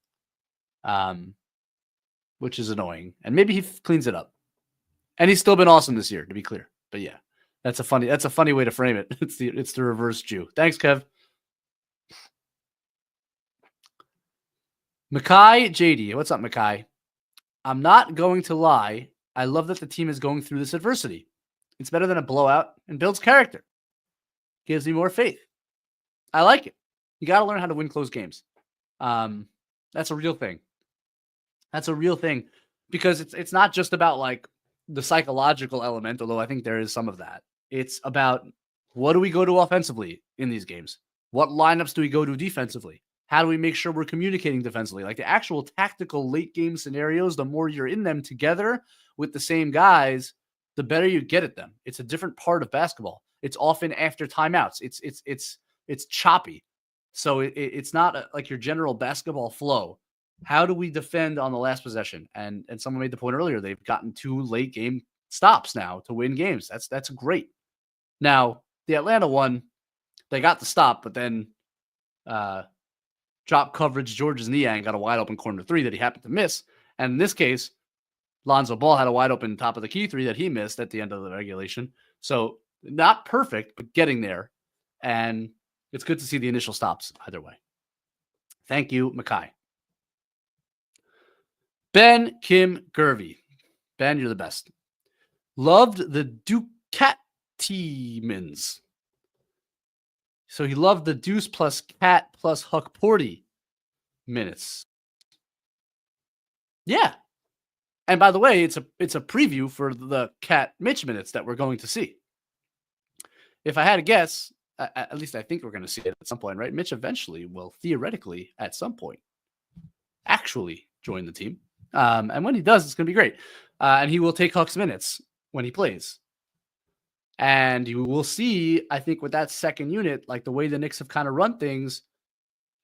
which is annoying. And maybe he cleans it up. And he's still been awesome this year, to be clear. But yeah, that's a funny way to frame it. It's the reverse Jew. Thanks, Kev. Makai JD, what's up, Makai? I'm not going to lie. I love that the team is going through this adversity. It's better than a blowout and builds character. Gives me more faith. I like it. You got to learn how to win close games. That's a real thing. That's a real thing because it's not just about like the psychological element, although I think there is some of that. It's about what do we go to offensively in these games? What lineups do we go to defensively? How do we make sure we're communicating defensively? Like the actual tactical late game scenarios, the more you're in them together with the same guys, the better you get at them. It's a different part of basketball. It's often after timeouts. It's choppy. So it's not like your general basketball flow. How do we defend on the last possession? And someone made the point earlier, they've gotten 2 late game stops now to win games. That's great. Now, the Atlanta one, they got the stop, but then drop coverage, George's Niang got a wide open corner 3 that he happened to miss. And in this case, Lonzo Ball had a wide open top of the key 3 that he missed at the end of the regulation. So not perfect, but getting there. And it's good to see the initial stops either way. Thank you, Makai. Ben Kim Gervey. Ben, you're the best. Loved the Ducatimans. So he loved the Deuce plus Cat plus Huck Porty minutes. Yeah. And by the way, it's a preview for the Cat Mitch minutes that we're going to see. If I had to guess, at least I think we're going to see it at some point, right? Mitch eventually will theoretically at some point actually join the team. And when he does, it's going to be great. And he will take Huck's minutes when he plays. And you will see, I think, with that second unit, like the way the Knicks have kind of run things,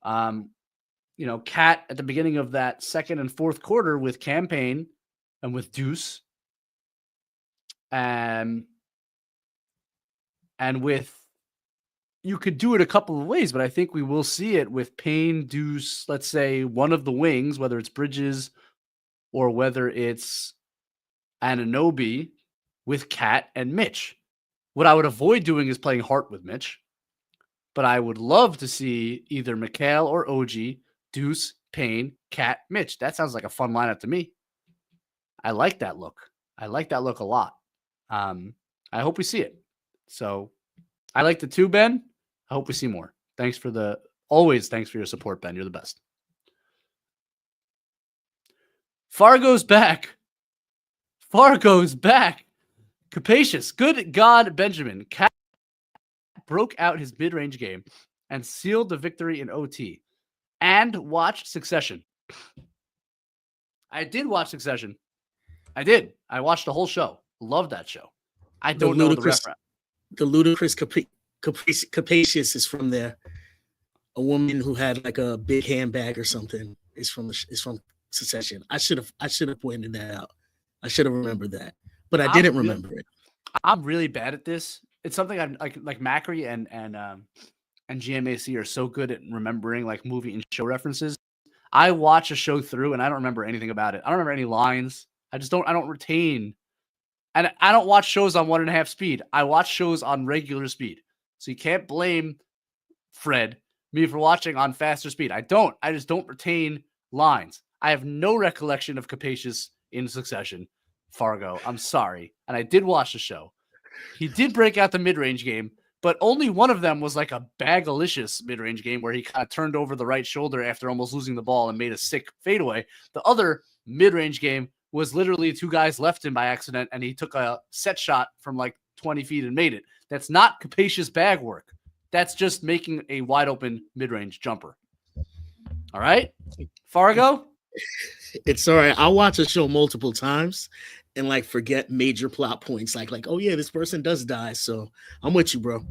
Cat at the beginning of that second and fourth quarter with Campaign and with Deuce and with, you could do it a couple of ways, but I think we will see it with Payne, Deuce, let's say one of the wings, whether it's Bridges or whether it's Anunoby with Cat and Mitch. What I would avoid doing is playing Hart with Mitch, but I would love to see either Mikal or OG, Deuce, Payne, Cat, Mitch. That sounds like a fun lineup to me. I like that look. I like that look a lot. I hope we see it. So I like the 2, Ben. I hope we see more. Thanks for your support, Ben. You're the best. Fargo's back. Fargo's back. Capacious. Good God, Benjamin. Cat broke out his mid-range game and sealed the victory in OT. And watched Succession. I did watch Succession. I did. I watched the whole show. Loved that show. I don't know the reference. The ludicrous capacious is from there. A woman who had like a big handbag or something is from Succession. I should have pointed that out. I should have remembered that, but I didn't remember it. I'm really bad at this. It's something I like Macri and GMAC are so good at remembering like movie and show references. I watch a show through and I don't remember anything about it. I don't remember any lines. I don't retain. And I don't watch shows on 1.5 speed. I watch shows on regular speed. So you can't blame me for watching on faster speed. I just don't retain lines. I have no recollection of Capacious in Succession. Fargo, I'm sorry. And I did watch the show. He did break out the mid-range game, but only one of them was like a bagalicious mid-range game where he kind of turned over the right shoulder after almost losing the ball and made a sick fadeaway. The other mid-range game was literally 2 guys left him by accident, and he took a set shot from like 20 feet and made it. That's not capacious bag work. That's just making a wide open mid-range jumper. All right, Fargo? It's all right. I'll watch a show multiple times and like forget major plot points. Like, oh yeah, this person does die. So I'm with you, bro.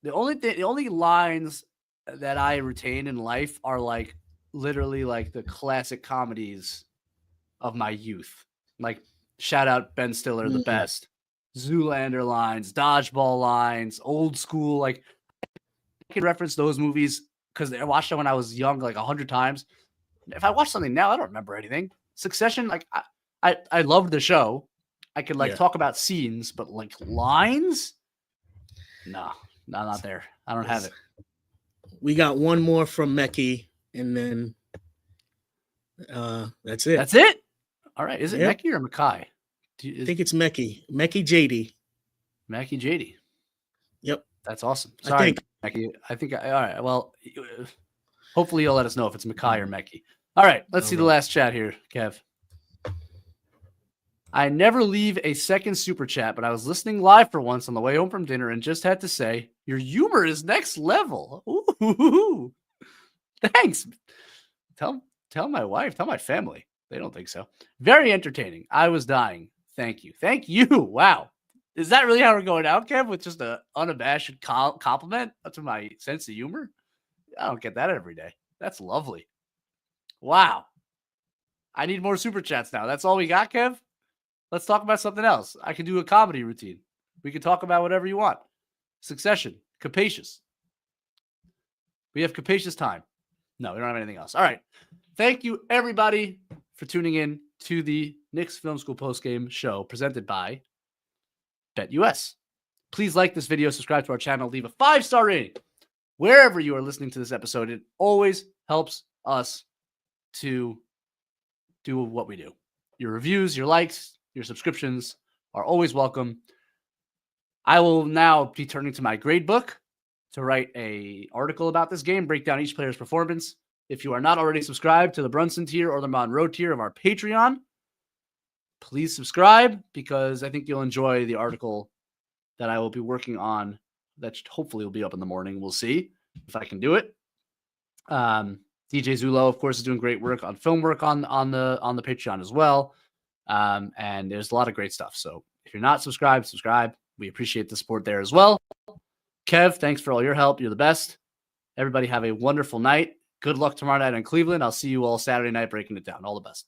The only lines that I retain in life are like literally like the classic comedies of my youth. Like shout out Ben Stiller, the best. Zoolander lines, dodgeball lines, old school. Like I can reference those movies because I watched them when I was young, like 100 times. If I watch something now, I don't remember anything. Succession, like I loved the show. I could talk about scenes, but like lines, no, not there. I don't have it. We got one more from Mekhi, and then that's it. That's it. All right. Is it Mekhi or Makai? I think it's Mekhi. Mekhi JD. Mekhi JD. Yep. That's awesome. Sorry, Mekhi. I think. All right. Well, hopefully you'll let us know if it's Makai or Mekhi. All right. Let's see the last chat here, Kev. I never leave a second super chat, but I was listening live for once on the way home from dinner and just had to say, your humor is next level. Ooh. Thanks. Tell my wife, tell my family. They don't think so. Very entertaining. I was dying. Thank you. Thank you. Wow. Is that really how we're going out, Kev? With just an unabashed compliment to my sense of humor? I don't get that every day. That's lovely. Wow. I need more super chats now. That's all we got, Kev? Let's talk about something else. I can do a comedy routine. We can talk about whatever you want. Succession. Capacious. We have capacious time. No, we don't have anything else. All right. Thank you, everybody, for tuning in to the Knicks Film School Postgame Show presented by BetUS. Please like this video, subscribe to our channel, leave a 5-star rating wherever you are listening to this episode. It always helps us to do what we do. Your reviews, your likes, your subscriptions are always welcome. I will now be turning to my grade book to write an article about this game, break down each player's performance. If you are not already subscribed to the Brunson tier or the Monroe tier of our Patreon, please subscribe because I think you'll enjoy the article that I will be working on that hopefully will be up in the morning. We'll see if I can do it. DJ Zulo, of course, is doing great work on film work on the Patreon as well. And there's a lot of great stuff. So if you're not subscribed, subscribe. We appreciate the support there as well. Kev, thanks for all your help. You're the best. Everybody have a wonderful night. Good luck tomorrow night in Cleveland. I'll see you all Saturday night breaking it down. All the best.